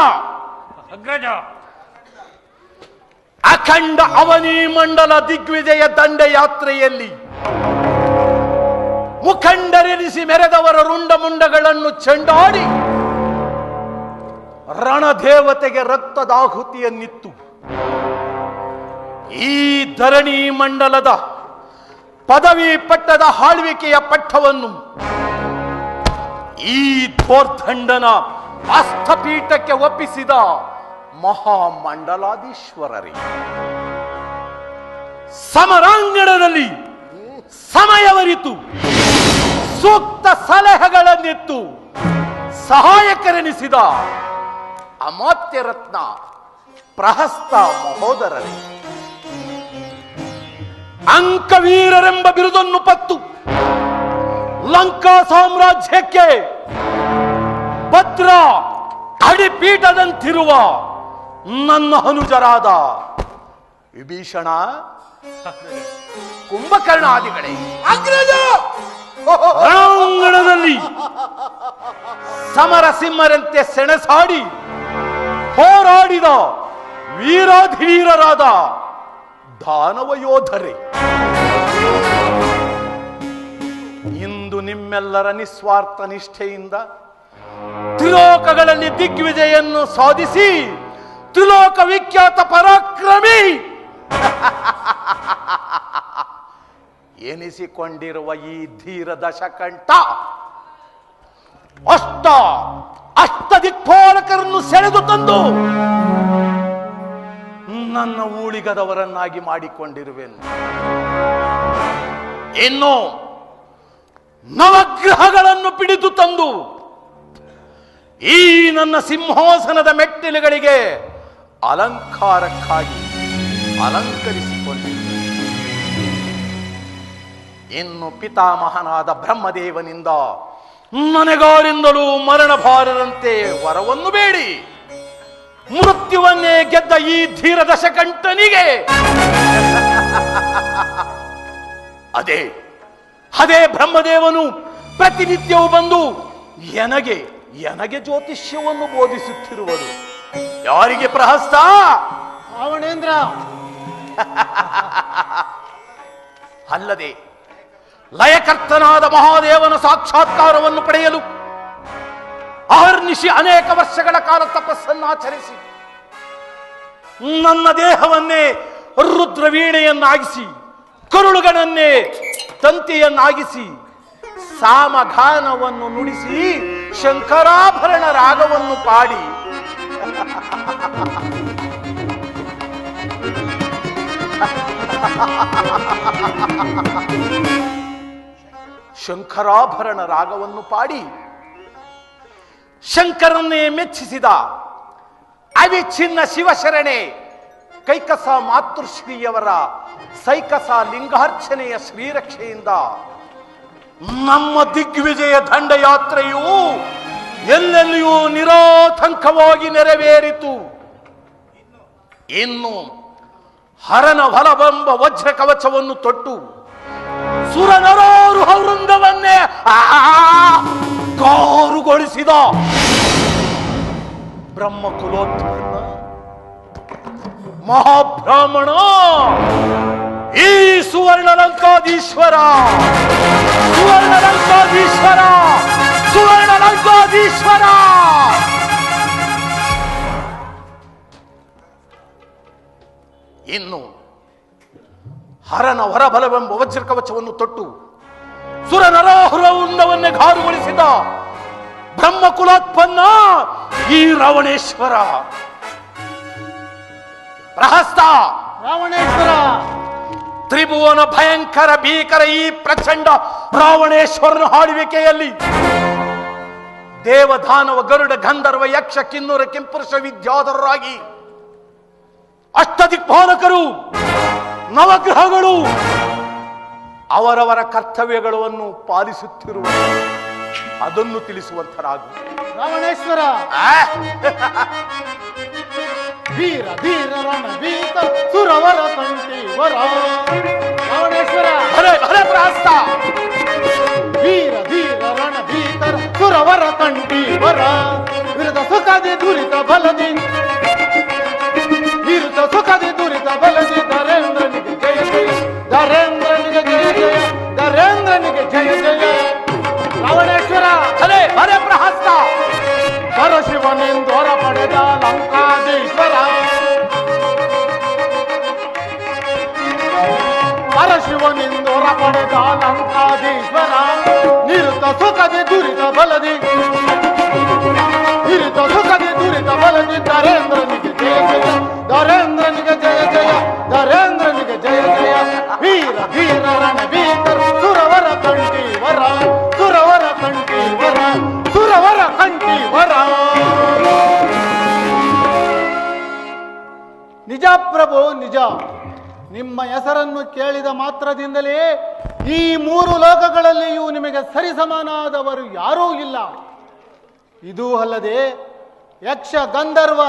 ಅಗ್ರಜ ಅಖಂಡ ಅವನಿ ಮಂಡಲ ದಿಗ್ವಿಜಯ ದಂಡಯಾತ್ರೆಯಲ್ಲಿ ಮುಖಂಡರೆನಿಸಿ ಮೆರೆದವರ ರುಂಡ ಮುಂಡಗಳನ್ನು ಚೆಂಡಾಡಿ ರಣದೇವತೆಗೆ ರಕ್ತದಾಹುತಿಯನ್ನಿತ್ತು. ಈ ಧರಣಿ ಮಂಡಲದ ಪದವಿ ಪಟ್ಟದ ಆಳ್ವಿಕೆಯ ಪಟ್ಟವನ್ನು ಈ ಧೋರ್ಧಂಡನ ಅಸ್ಥಪೀಠಕ್ಕೆ ಒಪ್ಪಿಸಿದ ಮಹಾಮಂಡಲಾಧೀಶ್ವರರೇ, ಸಮರಾಂಗಣದಲ್ಲಿ ಸಮಯವರಿತು ಸೂಕ್ತ ಸಲಹೆಗಳನ್ನಿತ್ತು ಸಹಾಯಕರೆನಿಸಿದ ಅಮಾತ್ಯ ರತ್ನ ಪ್ರಹಸ್ತ ಮಹೋದರರೇ, ಅಂಕವೀರರೆಂಬ ಬಿರುದನ್ನು ಪತ್ತು ಲಂಕಾ ಸಾಮ್ರಾಜ್ಯಕ್ಕೆ ಭದ್ರ ಅಡಿಪೀಠದಂತಿರುವ ನನ್ನ ಅನುಜರಾದ ವಿಭೀಷಣ, ಕುಂಭಕರ್ಣಾದಿಗಳೇ, ರಣಾಂಗಣದಲ್ಲಿ ಸಮರಸಿಂಹರಂತೆ ಸೆಣಸಾಡಿ ಹೋರಾಡಿದ ವೀರಾಧಿವೀರರಾದ ದಾನವ ಯೋಧರೇ, ಇಂದು ನಿಮ್ಮೆಲ್ಲರ ನಿಸ್ವಾರ್ಥ ನಿಷ್ಠೆಯಿಂದ ತ್ರಿಲೋಕಗಳಲ್ಲಿ ದಿಗ್ವಿಜಯನ್ನು ಸಾಧಿಸಿ ತ್ರಿಲೋಕ ವಿಖ್ಯಾತ ಪರಾಕ್ರಮಿ ಎನಿಸಿಕೊಂಡಿರುವ ಈ ಧೀರ ದಶಕಂಠ ಅಷ್ಟ ದಿಕ್ಪಾಲಕರನ್ನು ಸೆಳೆದು ತಂದು ನನ್ನ ಊಳಿಗದವರನ್ನಾಗಿ ಮಾಡಿಕೊಂಡಿರುವೆನು. ಇನ್ನು ನವಗ್ರಹಗಳನ್ನು ಪಿಡಿದು ತಂದು ಈ ನನ್ನ ಸಿಂಹಾಸನದ ಮೆಟ್ಟಿಲುಗಳಿಗೆ ಅಲಂಕಾರಕ್ಕಾಗಿ ಅಲಂಕರಿಸಿಕೊಂಡಿದ್ದೆ. ಇನ್ನು ಪಿತಾಮಹನಾದ ಬ್ರಹ್ಮದೇವನಿಂದ ನನಗಾರಿಂದಲೂ ಮರಣ ಬಾರದಂತೆ ವರವನ್ನು ಬೇಡಿ ಮೃತ್ಯುವನ್ನೇ ಗೆದ್ದ ಈ ಧೀರ ದಶಕಂಠನಿಗೆ ಅದೇ ಬ್ರಹ್ಮದೇವನು ಪ್ರತಿನಿತ್ಯವೂ ಬಂದು ನನಗೆ ಜ್ಯೋತಿಷ್ಯವನ್ನು ಬೋಧಿಸುತ್ತಿರುವರು. ಯಾರಿಗೆ ಪ್ರಹಸ್ತ? ರಾವಣೇಂದ್ರ. ಅಲ್ಲದೆ ಲಯಕರ್ತನಾದ ಮಹಾದೇವನ ಸಾಕ್ಷಾತ್ಕಾರವನ್ನು ಪಡೆಯಲು ಅಹರ್ನಿಶಿ ಅನೇಕ ವರ್ಷಗಳ ಕಾಲ ತಪಸ್ಸನ್ನಾಚರಿಸಿ ನನ್ನ ದೇಹವನ್ನೇ ರುದ್ರವೀಣೆಯನ್ನಾಗಿಸಿ ಕರುಳುಗಳನ್ನೇ ತಂತಿಯನ್ನಾಗಿಸಿ ಸಾಮಗಾನವನ್ನು ನುಡಿಸಿ ಶಂಕರಾಭರಣ ರಾಗವನ್ನು ಪಾಡಿ ಶಂಕರಾಭರಣ ರಾಗವನ್ನು ಪಾಡಿ ಶಂಕರನ್ನೇ ಮೆಚ್ಚಿಸಿದ ಅವಿಚ್ಛಿನ್ನ ಶಿವಶರಣೆ ಕೈಕಸ ಮಾತೃಶ್ರೀಯವರ ಸೈಕಸ ಲಿಂಗಾರ್ಚನೆಯ ಶ್ರೀರಕ್ಷೆಯಿಂದ ನಮ್ಮ ದಿಗ್ವಿಜಯ ದಂಡಯಾತ್ರೆಯು ಎಲ್ಲೆಲ್ಲಿಯೂ ನಿರಾತಂಕವಾಗಿ ನೆರವೇರಿತು. ಇನ್ನು ಹರನ ಹೊಲವೆಂಬ ವಜ್ರ ಕವಚವನ್ನು ತೊಟ್ಟು ಸುರನರಾರು ವೃಂದವನ್ನೇ ಕಾರುಗೊಳಿಸಿದ ಬ್ರಹ್ಮಕುಲೋತ್ಪನ್ನ ಮಹಾಬ್ರಾಹ್ಮಣ ಈ ಸುವರ್ಣಲಂಕಾಧೀಶ್ವರ ಸುವರ್ಣಲಂಕಾಧೀಶ್ವರ ಸುವರ್ಣಲಂಕಾಧೀಶ್ವರ ಇನ್ನು ಹರನ ಹೊರಬಲವೆಂಬ ವಜ್ರ ಕವಚವನ್ನು ತೊಟ್ಟು ಸುರ ನರಾಹುರವನ್ನೇ ಘಾರುಗೊಳಿಸಿದ ಬ್ರಹ್ಮಕುಲೋತ್ಪನ್ನ ಈ ರಾವಣೇಶ್ವರ. ಪ್ರಹಸ್ತ ರಾವಣೇಶ್ವರ, ತ್ರಿಭುವನ ಭಯಂಕರ ಭೀಕರ ಈ ಪ್ರಚಂಡ ರಾವಣೇಶ್ವರನ ಆಳ್ವಿಕೆಯಲ್ಲಿ ದೇವದಾನವ ಗರುಡ ಗಂಧರ್ವ ಯಕ್ಷ ಕಿನ್ನೂರ ಕಿಂಪುರುಷ ವಿದ್ಯಾಧರರಾಗಿ ಅಷ್ಟದಿಕ್ಪಾಲಕರು ನವಗ್ರಹಗಳು ಅವರವರ ಕರ್ತವ್ಯಗಳನ್ನು ಪಾಲಿಸುತ್ತಿರುವ ಅದನ್ನು ತಿಳಿಸುವಂತರಾಗು. ರಾವಣೇಶ್ವರ, ವೀರ ಧೀರ ರಣವೀತ ಸುರವರ ಕಂಠೀವರ. ರಾವಣೇಶ್ವರ, ಭಲೆ ಭಲೆ ಪ್ರಹಸ್ತ, ವೀರ ಧೀರ ರಣವೀತರ ಸುರವರ ಕಂಠೀವರ. ವಿರುದ್ಧ ಸುಖದಿ ದುರಿತ ಬಲದಿ, ವಿರುದ್ಧ ಸುಖದಿ ದುರಿತ ಬಲದಿ. ಧರೇಂದ್ರನಿಗೆ ಜಯ ಜಯ, ಧರೇಂದ್ರನಿಗೆ ಜಯ ಜಯ, ಧರೇಂದ್ರನಿಗೆ ಜಯ ಜಯ. ರಾವಣೇಶ್ವರ, ಭಲೆ ಭಲೆ ಪ್ರಹಸ್ತ, ಪರಶಿವನೆಂದು ಹೊರ ಪಡೆದ ಲಂಕಾಧೀಶ್ವರ. ಪರಶಿವನೆಂದು ಹೊರ ಪಡೆದ ಲಂಕಾಧೀಶ್ವರ. ನಿರುತ ಸುಖದಿ ದುರಿತ ಬಲದಿ, ನಿರುತ ಸುಖದಿ ದುರಿತ ಬಲದಿ. ಧರೇಂದ್ರನಿಗೆ ಜಯ ಜಯ, ಧರೇಂದ್ರನಿಗೆ ಜಯ ಜಯ, ಧರೇಂದ್ರನಿಗೆ ಜಯ ಜಯ. ವೀರ ಧೀರ ರಣವೀತರ ಸುರವರ ಕಂಠೀವರ, ಸುರವರ ಕಂಠೀವರ, ಸುರವರ ಕಂಠೀವರ. ನಿಜ ಪ್ರಭು ನಿಜ, ನಿಮ್ಮ ಹೆಸರನ್ನು ಕೇಳಿದ ಮಾತ್ರದಿಂದಲೇ ಈ ಮೂರು ಲೋಕಗಳಲ್ಲಿಯೂ ನಿಮಗೆ ಸರಿಸಮಾನಾದವರು ಯಾರೂ ಇಲ್ಲ. ಇದೂ ಅಲ್ಲದೆ ಯಕ್ಷ ಗಂಧರ್ವ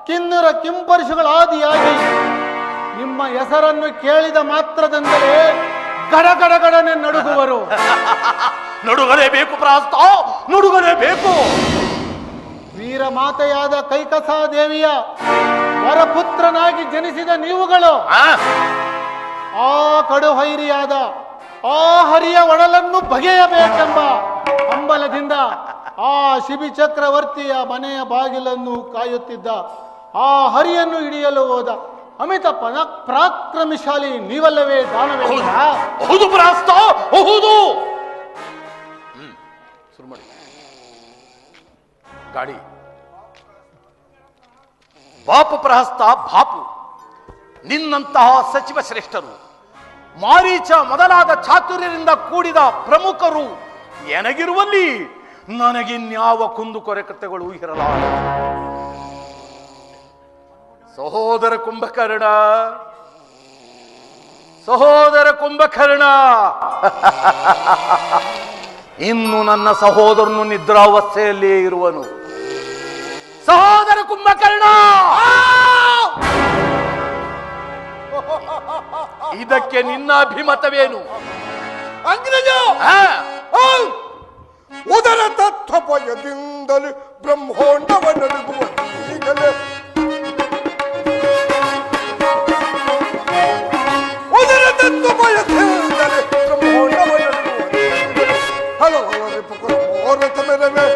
ಕಿನ್ನರ ಕಿಂಪರುಷಗಳಾದಿಯಾಗಿ ನಿಮ್ಮ ಹೆಸರನ್ನು ಕೇಳಿದ ಮಾತ್ರದಿಂದಲೇ ಗಡಗಡಗಡನೆ ನಡುಗುವರು. ನಡುಗಲೇಬೇಕು ಪ್ರಹಸ್ತ, ನಡುಗಲೇಬೇಕು. ವೀರಮಾತೆಯಾದ ಕೈಕಸಾದೇವಿಯ ವರಪುತ್ರನಾಗಿ ಜನಿಸಿದ ನೀವುಗಳು ಆ ಕಡುಹೈರಿಯಾದ ಆ ಹರಿಯ ಒಡಲನ್ನು ಬಗೆಯಬೇಕೆಂಬ ಹಂಬಲದಿಂದ ಆ ಶಿಬಿ ಚಕ್ರವರ್ತಿಯ ಮನೆಯ ಬಾಗಿಲನ್ನು ಕಾಯುತ್ತಿದ್ದ ಆ ಹರಿಯನ್ನು ಹಿಡಿಯಲು ಹೋದ ಅಮಿತ ಪರಾಕ್ರಮಶಾಲಿ ನೀವಲ್ಲವೇ ದಾನವೇಂದ್ರ? ಹೌದು ಪ್ರಹಸ್ತ, ಹೌದು. ಶುರು ಮಾಡಿ ಗಾಡಿ. ಬಾಪು ಪ್ರಹಸ್ತ ಬಾಪು, ನಿನ್ನಂತಹ ಸಚಿವ ಶ್ರೇಷ್ಠರು, ಮಾರೀಚ ಮೊದಲಾದ ಚಾತುರ್ಯರಿಂದ ಕೂಡಿದ ಪ್ರಮುಖರು ಎನಗಿರುವಲ್ಲಿ ನನಗಿನ್ಯಾವ ಕುಂದುಕೊರತೆಗಳು ಇರಲಾರ. ಸಹೋದರ ಕುಂಭಕರ್ಣ, ಸಹೋದರ ಕುಂಭಕರ್ಣ, ಇನ್ನು ನನ್ನ ಸಹೋದರನು ನಿದ್ರಾವಸ್ಥೆಯಲ್ಲಿಯೇ ಇರುವನು. ಸಹೋದರ ಕುಂಭಕರ್ಣ, ಇದಕ್ಕೆ ನಿನ್ನ ಅಭಿಮತವೇನು? ಅಂಗ್ರೇಜ ಉದರ ತತ್ವ ಭಯದಿಂದಲೇ ಬ್ರಹ್ಮಾಂಡವ ನಡುಗುವ ಈಗಲೇ ಉದರ ತತ್ವ ಭಯದಿಂದಲೇ ಬ್ರಹ್ಮಾಂಡವ ನಡುಗುವ ಹಲವು ಭಾರತ ಮೇಲವೇ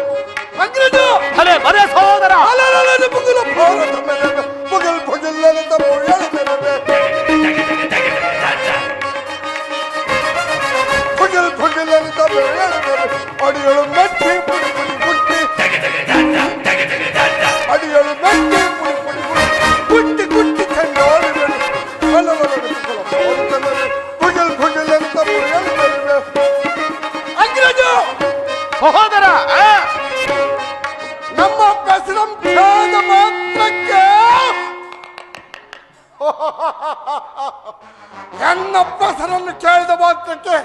ಅಂಗ್ರೇಜ ಭಲೆ ಭಲೆ ಸಹೋದರ, ಮುಗುಲ ಭಾರತ ಮೇಲವೇ ಮುಗಲ್ ಭುಜಲ್ಲದ ಮುಳ್ಳ ಮೇಲವೇ ಭುಜಲ್ ಭುಜಲ್ಲದ ಮುಳ್ಳ ಅಡಿಯಳು ಮೆಟ್ಟಿ ಪುಡಿ ಪುಡಿ ಗುಟ್ಟಿ, ಅಡಿಯಳು ಮೆಟ್ಟಿ ಪುಡಿ ಪುಡಿ ಗುಟ್ಟಿ ಗುಟ್ಟಿ ಚಂಡಾಡಿ ಬೇಡಿ ಭುಜಲ್ ಭುಜಲ್ಲದ ಮುಳ್ಳ ಮೇಲವೇ ಅಂಗ್ರೇಜ ಸಹೋದರ. ನಮ್ಮ ಪ್ರಸರಂ ಛೇದ ಮಾತ್ರಕ್ಕೆ ನನ್ನ ಪ್ರಸರನ್ನು ಕೇಳಿದ ಮಾತ್ರಕ್ಕೆ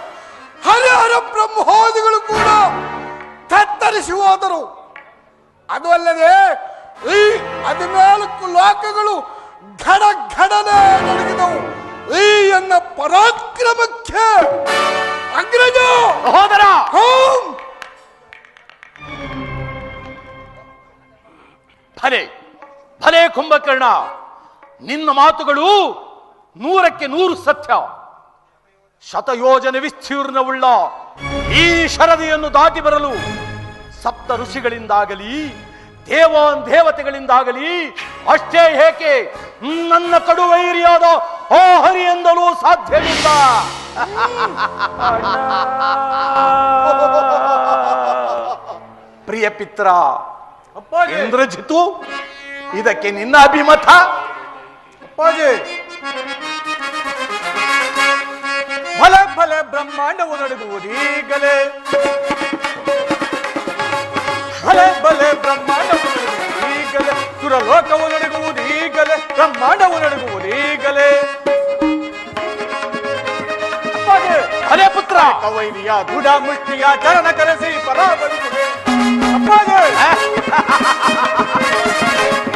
ಹರಿಹರ ಬ್ರಹ್ಮಾದಿಗಳು ಕೂಡ ತತ್ತರಿಸಿ ಹೋದರು. ಅದು ಅಲ್ಲದೆ ಈ 14 ಲೋಕಗಳು ಘಡ ಘಡನೆ ನಡಗಿದವು ಈ ಎನ್ನ ಪರಾಕ್ರಮಕ್ಕೆ. ಅಂಗ್ರೇಜ ಸಹೋದರ, ಭಲೆ ಭಲೆ ಕುಂಭಕರ್ಣ, ನಿನ್ನ ಮಾತುಗಳು 100ಕ್ಕೆ 100 ಸತ್ಯ. ಶತಯೋಜನೆ ವಿಸ್ತೀರ್ಣವುಳ್ಳ ಈ ಶರದಿಯನ್ನು ದಾಟಿ ಬರಲು ಸಪ್ತ ಋಷಿಗಳಿಂದಾಗಲಿ ದೇವಾನ್ ದೇವತೆಗಳಿಂದಾಗಲಿ ಅಷ್ಟೇ ಏಕೆ ನನ್ನ ಕಡುವೈರಿಯಾದ ಆ ಹರಿ ಎಂದಲೂ ಸಾಧ್ಯವಿಲ್ಲ. ಪ್ರಿಯ ಪಿತ್ರ ಇಂದ್ರಜಿತು, ಇದಕ್ಕೆ ನಿನ್ನ ಅಭಿಮತ? ಅಪ್ಪಾಜಿ, ಭಲೆ ಭಲೆ ಬ್ರಹ್ಮಾಂಡವು ನಡುಗುವುದೀಗಲೇ, ಭಲೆ ಭಲೆ ಬ್ರಹ್ಮಾಂಡವು ನಡುಗುವುದೀಗಲೇ, ಸುರಲೋಕವು ನಡುಗುವುದೀಗಲೇ, ಬ್ರಹ್ಮಾಂಡವು ನಡುಗುವುದೀಗಲೇ. ಅಪ್ಪಾಜಿ, ಅದೇ ಪುತ್ರ ಕವೈರಿಯ ದೂಢ ಮುಷ್ಟಿಯ ಚರಣ ಕರೆಸಿ ಪರಾಬರಿಸುವೆ. ಅಪ್ಪಾಜಿ,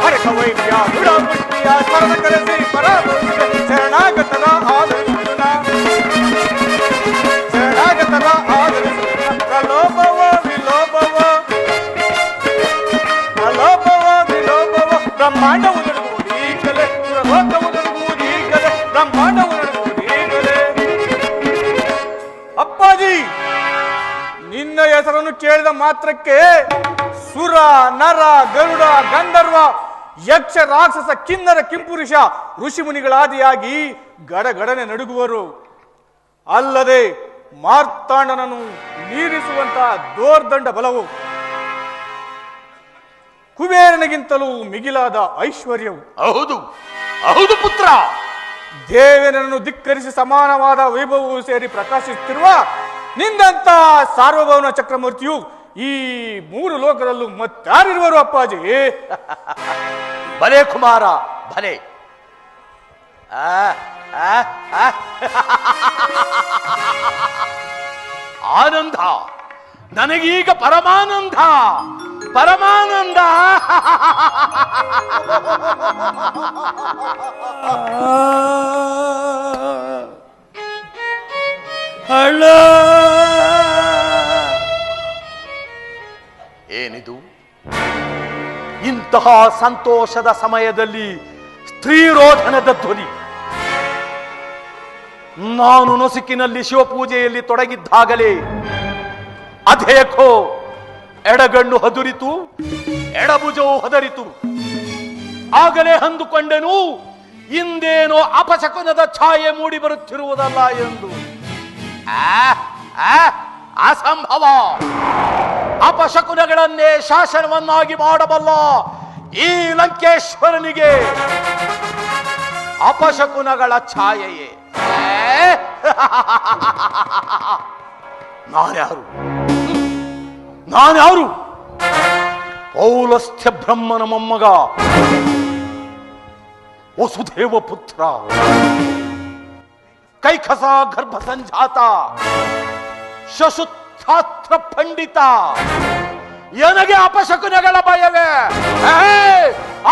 ಅರೆ ಕವೈರಿಯ ದೂಢ ಮುಷ್ಟಿಯ ಚರಣ ಕರೆಸಿ ಪರಾಬರಿಸುವೆ. ಶರಣಾಗತನ ಆದರಿಸುವುದ, ಶರಣಾಗತನ ಆದರಿಸುವುದ. ಪ್ರಲೋಭವ ವಿಲೋಭವ, ಪ್ರಲೋಭವ ವಿಲೋಭವ, ಬ್ರಹ್ಮಾಂಡವು ನಡುಗುವುದೀಗಲೇ, ಸುರಲೋಕವು ನಡುಗುವುದೀಗಲೇ, ಬ್ರಹ್ಮಾಂಡವು ನಡುಗುವುದೀಗಲೇ. ಅಪ್ಪಾಜಿ, ನಿನ್ನ ಹೆಸರನ್ನು ಕೇಳಿದ ಮಾತ್ರಕ್ಕೆ ಸುರ, ನರ, ಗರುಡ, ಗಂಧರ್ವ, ಯಕ್ಷ, ರಾಕ್ಷಸ, ಕಿನ್ನರ, ಕಿಂಪುರುಷ, ಋಷಿಮುನಿಗಳಾದಿಯಾಗಿ ಗಡಗಡನೆ ನಡುಗುವರು. ಅಲ್ಲದೆ ಮಾರ್ತಾಂಡನನ್ನು ಮೀರಿಸುವಂತಹ ದೋರ್ದಂಡ ಬಲವು, ಕುಬೇರನಿಗಿಂತಲೂ ಮಿಗಿಲಾದ ಐಶ್ವರ್ಯವು, ಹೌದು ಹೌದು ಪುತ್ರ, ದೇವೇನನ್ನು ಧಿಕ್ಕರಿಸಿ ಸಮಾನವಾದ ವೈಭವವು ಸೇರಿ ಪ್ರಕಾಶಿಸುತ್ತಿರುವ ನಿನ್ನಂತ ಸಾರ್ವಭೌಮ ಚಕ್ರಮೂರ್ತಿಯು ಈ 3 ಲೋಕದಲ್ಲೂ ಮತ್ತಾರಿರುವರು ಅಪ್ಪಾಜಿ? ಭಲೆ ಕುಮಾರ ಭಲೆ. ಆನಂದ, ನನಗೀಗ ಪರಮಾನಂದ ಪರಮಾನಂದ. ಅಣ್ಣ, ಏನಿದು? ಇಂತಹ ಸಂತೋಷದ ಸಮಯದಲ್ಲಿ ಸ್ತ್ರೀರೋಧನದ ಧ್ವನಿ. ನಾನು ನೊಸುಕಿನಲ್ಲಿ ಶಿವಪೂಜೆಯಲ್ಲಿ ತೊಡಗಿದ್ದಾಗಲೇ ಅದೇಕೋ ಎಡಗಣ್ಣು ಹದುರಿತು, ಎಡಭುಜವು ಹದರಿತು. ಆಗಲೇ ಅಂದುಕೊಂಡೆನು ಇಂದೇನೋ ಅಪಶಕುನದ ಛಾಯೆ ಮೂಡಿ ಬರುತ್ತಿರುವುದಲ್ಲ ಎಂದು. ಅಸಂಭವ. ಅಪಶಕುನಗಳನ್ನೇ ಶಾಸನವನ್ನಾಗಿ ಮಾಡಬಲ್ಲ ಈ ಲಂಕೇಶ್ವರನಿಗೆ ಅಪಶಕುನಗಳ ಛಾಯೆಯೇ. ನಾನ್ಯಾರು? ಪೌಲಸ್ಥ್ಯ ಬ್ರಹ್ಮನ ಮೊಮ್ಮಗ, ವಸುದೇವ ಪುತ್ರ, ಕೈಖಸ ಗರ್ಭ ಸಂಜಾತ, ಶಶುತ್ಥಾತ್ರ ಪಂಡಿತ. ನನಗೆ ಅಪಶಕುನಗಳ ಭಯವೇ?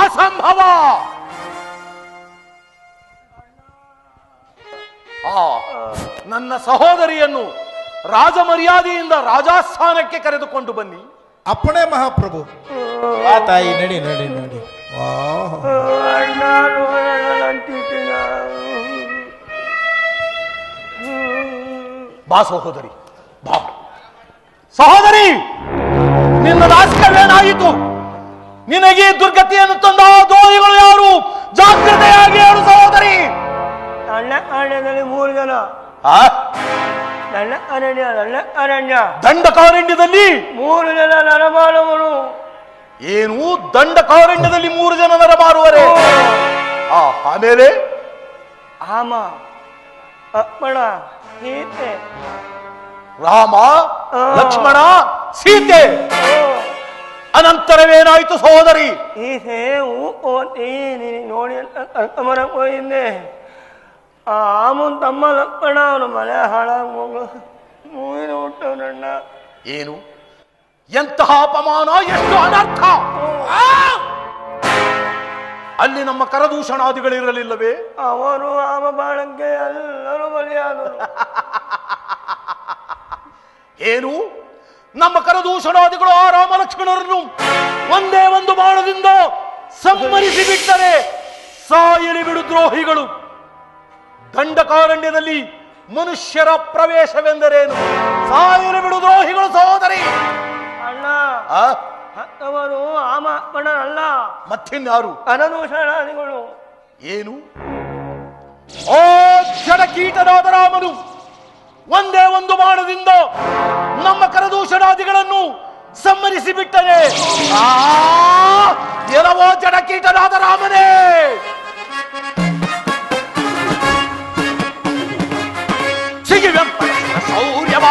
ಅಸಂಭವ. ನನ್ನ ಸಹೋದರಿಯನ್ನು ರಾಜ ಮರ್ಯಾದೆಯಿಂದ ರಾಜಾಸ್ಥಾನಕ್ಕೆ ಕರೆದುಕೊಂಡು ಬನ್ನಿ. ಅಪ್ಪಣೆ ಮಹಾಪ್ರಭು. ಆ ತಾಯಿ, ನಡಿ ನಡಿ ನಡಿ. ಅಣ್ಣ ನೋಡೋಣ ಅಂತಿದ್ದೀನ. ಬಾ ಸಹೋದರಿ, ಬಾ. ಸಹೋದರಿ, ನಿನ್ನ ರಾಜಕೀಯವೇನಾಯಿತು? ನಿನಗೆ ದುರ್ಗತಿಯನ್ನು ತಂದ ದೋಹಿಗಳು ಯಾರು? ಜಾಗ್ರತೆಯಾಗಿ ಹೇಳು ಸಹೋದರಿ. ನನ್ನ ಅರಣ್ಯದಲ್ಲಿ 3 ಜನ. ನನ್ನ ಅರಣ್ಯ ದಂಡಕಾರಣ್ಯದಲ್ಲಿ 3 ಜನ ನರಮಾನವರು. ಏನು? ದಂಡಕಾರಣ್ಯದಲ್ಲಿ 3 ಜನ ನರಮಾರುವರೆ? ಆಮೇಲೆ ಆಮ, ಅಪ್ಪಣ, ಸೀತೆ, ರಾಮ, ಲಕ್ಷ್ಮಣ, ಸೀತೆ. ಅನಂತರವೇನಾಯಿತು ಸಹೋದರಿ? ಈ ಸೇವು ನೋಡಿ ಕರ್ಕೊಂಬರಕ್ ಹೋಗಿದ್ದೆ. ಆಮನ್ ತಮ್ಮ ಲಕ್ಷ್ಮಣ ಅವನು ಮನೆ ಹಾಳಾಗಿ ಮೂವಿನ ಹುಟ್ಟವನಣ್ಣ. ಏನು? ಎಂತಹ ಅಪಮಾನ, ಎಷ್ಟು ಅನರ್ಥ! ಅಲ್ಲಿ ನಮ್ಮ ಕರದೂಷಣಾದಿಗಳಿರಲಿಲ್ಲವೇ? ಅವರು ಆಮ ಬಾಳಕ್ಕೆ ಎಲ್ಲರೂ ಬಲಿಯಾದರು. ಏನು? ನಮ್ಮ ಕರದೂಷಣಾದಿಗಳು ಆ ರಾಮ ಲಕ್ಷ್ಮಣರನ್ನು ಒಂದೇ ಒಂದು ಬಾಣದಿಂದ ಸಂಹರಿಸಿ ಬಿಟ್ಟರೆ ಸಾಯಲಿ ಬಿಡು ದ್ರೋಹಿಗಳು. ದಂಡಕಾರಣ್ಯದಲ್ಲಿ ಮನುಷ್ಯರ ಪ್ರವೇಶವೆಂದರೇನು? ಸಾಯಲಿ ಬಿಡು ದ್ರೋಹಿಗಳು ಸಹೋದರಿ. ಅಣ್ಣ, ಅವರು ಆಮಾತ್ಮನಲ್ಲ, ಮತ್ತಿನ್ಯಾರು? ಅನನುಶರಣಾದಿಗಳು. ಏನು? ಓ ಜಡಕೀಟನಾದ ರಾಮನು ಒಂದೇ ಒಂದು ಬಾಣದಿಂದ ನಮ್ಮ ಕರದೂಷಣಾದಿಗಳನ್ನು ಸಮ್ಮರಿಸಿ ಬಿಟ್ಟನೆ. ಎಲ್ಲವೋ ಜಡಕೀಟನಾದ ರಾಮನೇ, ಸಿಗಿವೆಂಪಡಿಸಿದ ಶೌರ್ಯವ,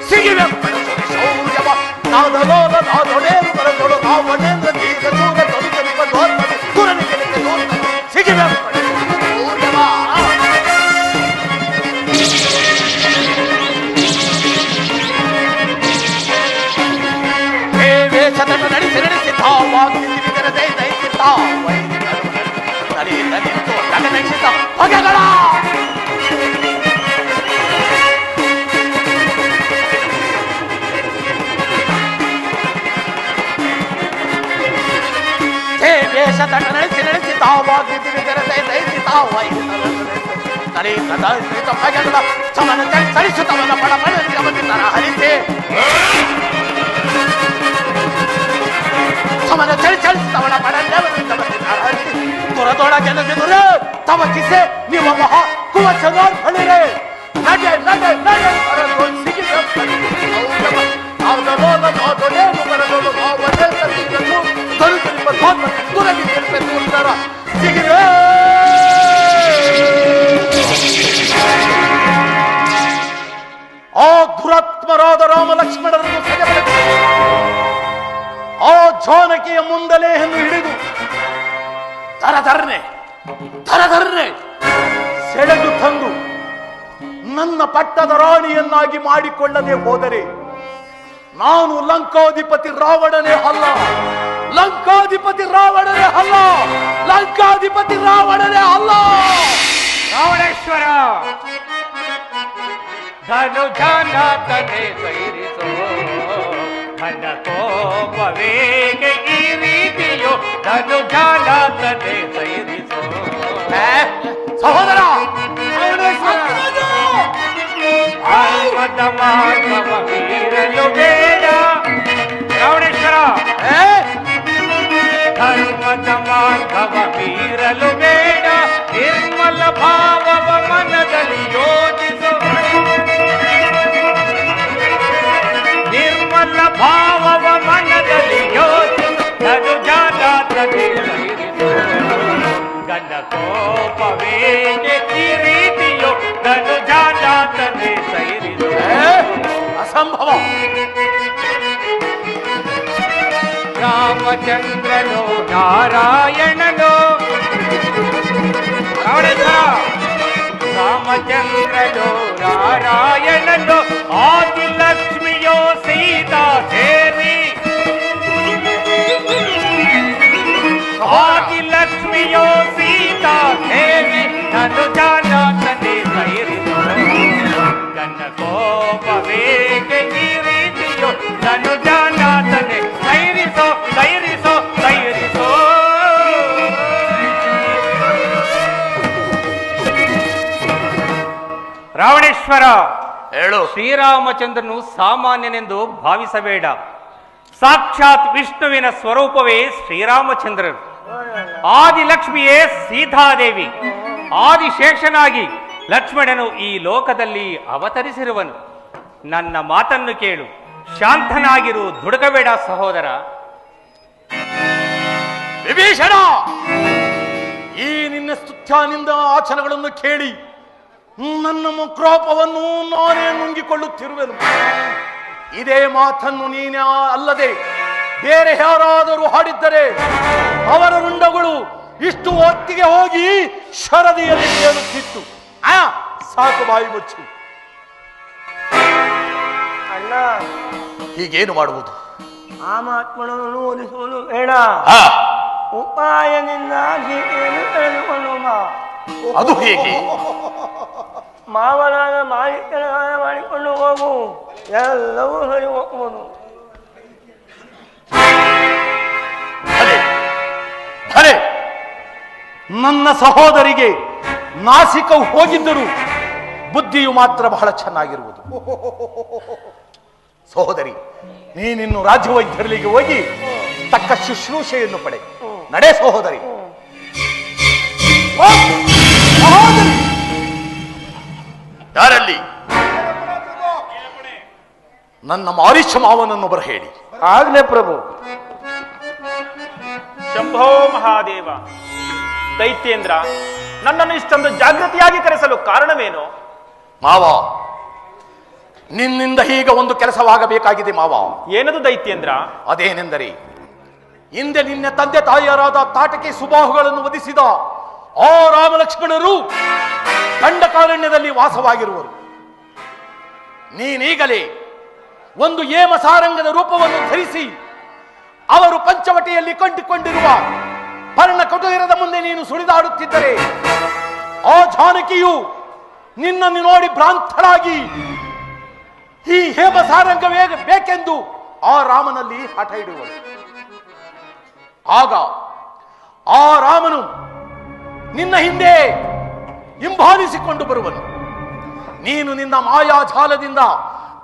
ಸಿಗಿವೆಂಪಡಿಸಿದ ಶೌರ್ಯವ, ನಾದಲೋಲ ನಾದೊಡೇರು ಬರದೊಳು ನಾವಣೇಂದ್ರ ದೀರ್ಘ ಚೂರ ತೊಲಿಕಲಿಪ ಧೋರ್ಮನೆ ಕುರನಿಗೆ ಧೋರ್ಮ ಸಿಗಿವೆಂಪಡಿಸಿದ ಶೌರ್ಯವ. ವೇಷದನ್ನು ನಡೆಸಿ ದೈಸಿತ ನಡೆಯುತ್ತ ನಿಂತು ನಗನಗಿಸಿದ ಹೊಗೆಗಳ ವೇಷದನ್ನು ನಡೆಸಿ ತಾವಾಗಿದ್ದೀವಿ ದೈಸಿತ ನಡೆಯುತ್ತ ದೈಸಿತ ಹೊಗೆಗಳ ಸಮನ ಚಲಿಸುತ್ತವನ ಪಡ ಬಂದಿದ್ದಾರ ಹರಿಸಿ ಸಮನ ಚಲಿಸುತ್ತವನ ಪಡವರಿಂದ ಬಂದಿದ್ದಾರೆ. ತುರದೊಳ ಜನದಿದುರೆ ತವ ಕಿಸೆ ನಿಮ್ಮ ಮಹಾ ಕುವಚಗಾರ್ ಬಳಿರೆ ನಡೆ ನಡೆ ನಡೆ ಬರದೊಳು ಸಿಗಿದ ನಾದಲೋಲ ನಾದೊಡೇನು ಬರದೊಳು ನಾವಣೆ ಸರಿಗಲು ತರುಕಲಿಪ ಧೋರ್ಮ ತುರಗಿ ಕೆಲಪೆ ತೋರ್ತಾರ ಸಿಗಿವೆ. ಆ ದುರಾತ್ಮರಾದ ರಾಮ ಲಕ್ಷ್ಮಣರನ್ನು ಸೆರೆಬಡಿಸಿ ಆ ಜಾನಕಿಯ ಮುಂದಲೆಯನ್ನು ಹಿಡಿದು ತರಧರ್ನೆ ಸೆಳೆದು ತಂದು ನನ್ನ ಪಟ್ಟದ ರಾಣಿಯನ್ನಾಗಿ ಮಾಡಿಕೊಳ್ಳದೆ ಹೋದರೆ ನಾನು ಲಂಕಾಧಿಪತಿ ರಾವಣನೇ ಅಲ್ಲ, ಲಂಕಾಧಿಪತಿ ರಾವಣನೇ ಅಲ್ಲ, ಲಂಕಾಧಿಪತಿ ರಾವಣನೇ ಅಲ್ಲ. ರಾವಣೇಶ್ವರ ಧನುಜಾನಾಥನೇ ಸೈರಿಸೋ ನನ್ನ ಕೋಪವೇಗೆ ಈ ರೀತಿಯೋ ಧನುಜಾನಾಥನೇ ಸೈರಿಸೋ. ಸಹೋದರ ಧರ್ಮದ ಮಾರ್ಗವ ಮೀರಲು ಬೇಡ ರಾವಣೇಶ್ವರ, ಧರ್ಮದ ಮಾರ್ಗವ ಮೀರಲು ಬೇಡ, ನಿರ್ಮಲ ಭಾವವ ಮನದಲ್ಲಿ ಯೋಚಿಸು, ನಿರ್ಮಲ ಭಾವವ ಮನದಲ್ಲಿ ಯೋಚಿಸು ಧನುಜಾನಾಥನೇ ಸೈರಿಸು. ಗಂಡ ಕೋಪವೇಗೆ ಈ ರೀತಿಯೋ ಧನುಜಾನಾಥನೇ ಸೈರಿಸು. ಅಸಂಭವ. ರಾಮಚಂದ್ರನೋ ನಾರಾಯಣನೋ ರಾವಣೇಶ್ವರ, ರಾಮಚಂದ್ರನೋ ನಾರಾಯಣನೋ ಆದಿಲಕ್ಷ್ಮಿಯೋ ಸೀತಾ ದೇವಿ, ಆದಿಲಕ್ಷ್ಮಿಯೋ ಸೀತಾ ದೇವಿ ಧನುಜಾನಾಥನೇ ಸೈರಿಸೋ. ಗಂಡ ಕೋಪವೇಗೆ ಈ ರೀತಿಯೋ ಧನುಜಾನಾಥನೇ ಸೈರಿಸೋ ಸೈರಿಸೋ ಸೈರಿಸೋ. ರಾವಣೇಶ್ವರ ಹೇಳು. ಶ್ರೀರಾಮಚಂದ್ರನು ಸಾಮಾನ್ಯನೆಂದು ಭಾವಿಸಬೇಡ, ಸಾಕ್ಷಾತ್ ವಿಷ್ಣುವಿನ ಸ್ವರೂಪವೇ ಶ್ರೀರಾಮಚಂದ್ರರು. ಆದಿಲಕ್ಷ್ಮಿಯೇ ಸೀತಾದೇವಿ, ಆದಿಶೇಷನಾಗಿ ಲಕ್ಷ್ಮಣನು ಈ ಲೋಕದಲ್ಲಿ ಅವತರಿಸಿರುವನು. ನನ್ನ ಮಾತನ್ನು ಕೇಳು, ಶಾಂತನಾಗಿರು, ದುಡುಕಬೇಡ ಸಹೋದರ. ವಿಭೀಷಣ, ಈ ನಿನ್ನ ಸ್ತುತ್ಯಾನಿಂದ ಆಚರಣೆಗಳನ್ನು ಕೇಳಿ ನನ್ನ ಕ್ರೋಪವನ್ನು ನಾನೇ ನುಂಗಿಕೊಳ್ಳುತ್ತಿರುವೆನು. ಇದೇ ಮಾತನ್ನು ನೀನೇ ಅಲ್ಲದೆ ಬೇರೆ ಯಾರಾದರೂ ಹಾಡಿದ್ದರೆ ಅವರ ರುಂಡಗಳು ಇಷ್ಟು ಹೊತ್ತಿಗೆ ಹೋಗಿ ಶರದಿಯಲ್ಲಿ ತೇಲುತ್ತಿತ್ತು. ಸಾಕು, ಬಾಯಿ ಮುಚ್ಚು. ಅಣ್ಣ, ಹೀಗೇನು ಮಾಡುವುದು? ಆಮಾತ್ಮನನ್ನು ಓದಿಸುವುದು ಬೇಡ, ಉಪಾಯದಿಂದ ಗೀತೆಯನ್ನು ತೆಗೆದುಕೊಂಡು ಬಾ. ಅದು ಹೇಗೆ? ಮಾವನಾದ ಮಾಲೀಕನ ಸಹಾಯ ಮಾಡಿಕೊಂಡು ಹೋಗು, ಎಲ್ಲವೂ ಸರಿ ಹೋಗುವುದು. ಭಲೆ, ನನ್ನ ಸಹೋದರಿಗೆ ನಾಸಿಕವು ಹೋಗಿದ್ದರೂ ಬುದ್ಧಿಯು ಮಾತ್ರ ಬಹಳ ಚೆನ್ನಾಗಿರುವುದು. ಸಹೋದರಿ, ನೀನಿನ್ನು ರಾಜ್ಯವೈದ್ಯರಲ್ಲಿಗೆ ಹೋಗಿ ತಕ್ಕ ಶುಶ್ರೂಷೆಯನ್ನು ಪಡೆ. ನಡೆ ಸಹೋದರಿ. ಯಾರಲ್ಲಿ? ನನ್ನ ಮಾರೀಚ ಮಾವನನ್ನು ಬರಹೇಳಿ. ಆಗ್ಲೇ ಪ್ರಭು. ಶಂಭೋ ಮಹಾದೇವ. ದೈತ್ಯೇಂದ್ರ, ನನ್ನನ್ನು ಇಷ್ಟೊಂದು ಜಾಗೃತಿಯಾಗಿ ಕರೆಸಲು ಕಾರಣವೇನು? ಮಾವ, ನಿನ್ನಿಂದ ಈಗ ಒಂದು ಕೆಲಸವಾಗಬೇಕಾಗಿದೆ ಮಾವ. ಏನದು ದೈತ್ಯೇಂದ್ರ? ಅದೇನೆಂದರೆ, ಹಿಂದೆ ನಿನ್ನ ತಂದೆ ತಾಯಿಯರಾದ ತಾಟಕಿ ಸುಬಾಹುಗಳನ್ನು ವಧಿಸಿದ ಆ ರಾಮಲಕ್ಷ್ಮಣರು ದಂಡಕಾರಣ್ಯದಲ್ಲಿ ವಾಸವಾಗಿರುವರು. ನೀನೀಗಲೇ ಒಂದು ಏಮಸಾರಂಗದ ರೂಪವನ್ನು ಧರಿಸಿ ಅವರು ಪಂಚವಟಿಯಲ್ಲಿ ಕಂಡುಕೊಂಡಿರುವ ಪರ್ಣ ಕುಟೀರದ ಮುಂದೆ ನೀನು ಸುಳಿದಾಡುತ್ತಿದ್ದರೆ ಆ ಜಾನಕಿಯು ನಿನ್ನನ್ನು ನೋಡಿ ಭ್ರಾಂತಳಾಗಿ ಈ ಹೇಮಸಾರಂಗವೇ ಬೇಕೆಂದು ಆ ರಾಮನಲ್ಲಿ ಹಠ ಇಡುವಳು. ಆಗ ಆ ರಾಮನು ನಿನ್ನ ಹಿಂದೆ ಹಿಂಬಾಲಿಸಿಕೊಂಡು ಬರುವನು. ನೀನು ನಿನ್ನ ಮಾಯಾಜಾಲದಿಂದ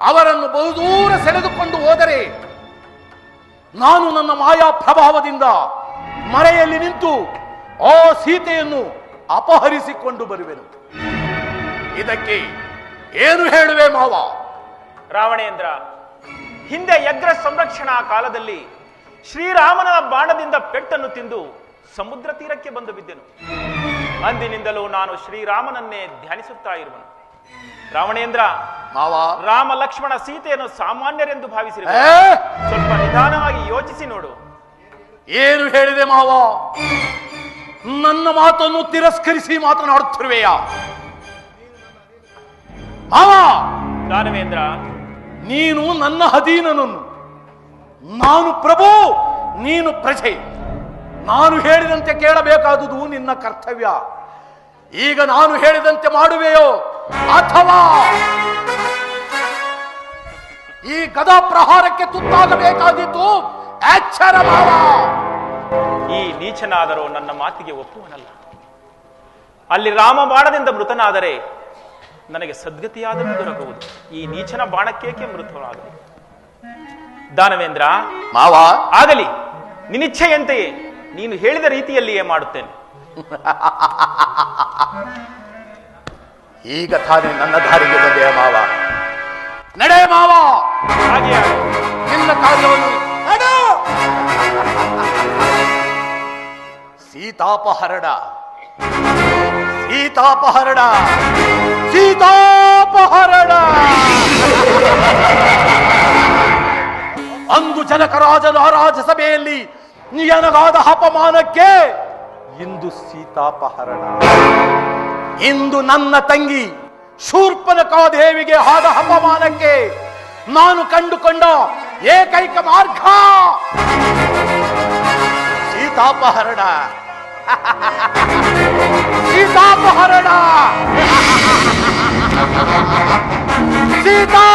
ಅವರನ್ನು ಬಹುದೂರ ಸೆಳೆದುಕೊಂಡು ಹೋದರೆ ನಾನು ನನ್ನ ಮಾಯಾ ಪ್ರಭಾವದಿಂದ ಮರೆಯಲ್ಲಿ ನಿಂತು ಆ ಸೀತೆಯನ್ನು ಅಪಹರಿಸಿಕೊಂಡು ಬರುವೆನು. ಇದಕ್ಕೆ ಏನು ಹೇಳುವೆ ಮಾವ? ರಾವಣೇಂದ್ರ, ಹಿಂದೆ ಯಜ್ಞ ಸಂರಕ್ಷಣಾ ಕಾಲದಲ್ಲಿ ಶ್ರೀರಾಮನ ಬಾಣದಿಂದ ಪೆಟ್ಟನ್ನು ತಿಂದು ಸಮುದ್ರ ತೀರಕ್ಕೆ ಬಂದು ಬಿದ್ದೆನು. ಅಂದಿನಿಂದಲೂ ನಾನು ಶ್ರೀರಾಮನನ್ನೇ ಧ್ಯಾನಿಸುತ್ತಾ ಇರುವನು. ರಾವಣೇಂದ್ರ, ಮಾವ, ರಾಮ ಲಕ್ಷ್ಮಣ ಸೀತೆಯನ್ನು ಸಾಮಾನ್ಯರೆಂದು ಭಾವಿಸಿರು. ಸ್ವಲ್ಪ ನಿಧಾನವಾಗಿ ಯೋಚಿಸಿ ನೋಡು. ಏನು ಹೇಳಿದೆ ಮಾವ? ನನ್ನ ಮಾತನ್ನು ತಿರಸ್ಕರಿಸಿ ಮಾತನಾಡುತ್ತಿರುವೆಯಾ ಮಾವ? ದಾನವೇಂದ್ರ, ನೀನು ನನ್ನ ಅಧೀನನನ್ನು, ನಾನು ಪ್ರಭು, ನೀನು ಪ್ರಜೆ. ನಾನು ಹೇಳಿದಂತೆ ಕೇಳಬೇಕಾದುದು ನಿನ್ನ ಕರ್ತವ್ಯ. ಈಗ ನಾನು ಹೇಳಿದಂತೆ ಮಾಡುವೆಯೋ ಅಥವಾ ಈ ಗದಾ ಪ್ರಹಾರಕ್ಕೆ ತುತ್ತಾಗಬೇಕಾದೀತು ಎಚ್ಚರ ಮಾವ. ಈ ನೀಚನಾದರೂ ನನ್ನ ಮಾತಿಗೆ ಒಪ್ಪುವನಲ್ಲ. ಅಲ್ಲಿ ರಾಮ ಬಾಣದಿಂದ ಮೃತನಾದರೆ ನನಗೆ ಸದ್ಗತಿಯಾದರೂ ದೊರಕುವುದು. ಈ ನೀಚನ ಬಾಣಕ್ಕೇಕೆ ಮೃತನಾಗಲಿ? ದಾನವೇಂದ್ರ, ಮಾವ, ಆಗಲಿ, ನಿನ್ನಿಚ್ಛೆಯಂತೆಯೇ ನೀನು ಹೇಳಿದ ರೀತಿಯಲ್ಲಿಯೇ ಮಾಡುತ್ತೇನೆ. ಈಗ ತಾನೇ ನನ್ನ ದಾರಿಗೆ ಬಂದೆಯ ಮಾವ. ನಡೆ ಮಾವ, ಹಾಗೆ ಆಗಲಿ. ನಿನ್ನ ಕಾರ್ಯವನ್ನು ಸೀತಾಪಹರಣ, ಸೀತಾಪಹರಣ, ಸೀತಾಪಹರಣ. ಅಂದು ಜನಕರಾಜನ ರಾಜಸಭೆಯಲ್ಲಿ ನಿಯನಗಾದ ಅಪಮಾನಕ್ಕೆ ಇಂದು ಸೀತಾಪಹರಣ. ಇಂದು ನನ್ನ ತಂಗಿ ಶೂರ್ಪನಖಾದೇವಿಗೆ ಆದ ಅಪಮಾನಕ್ಕೆ ನಾನು ಕಂಡುಕೊಂಡ ಏಕೈಕ ಮಾರ್ಗ ಸೀತಾಪಹರಣ. ಸೀತಾಪಹರಣ, ಸೀತಾ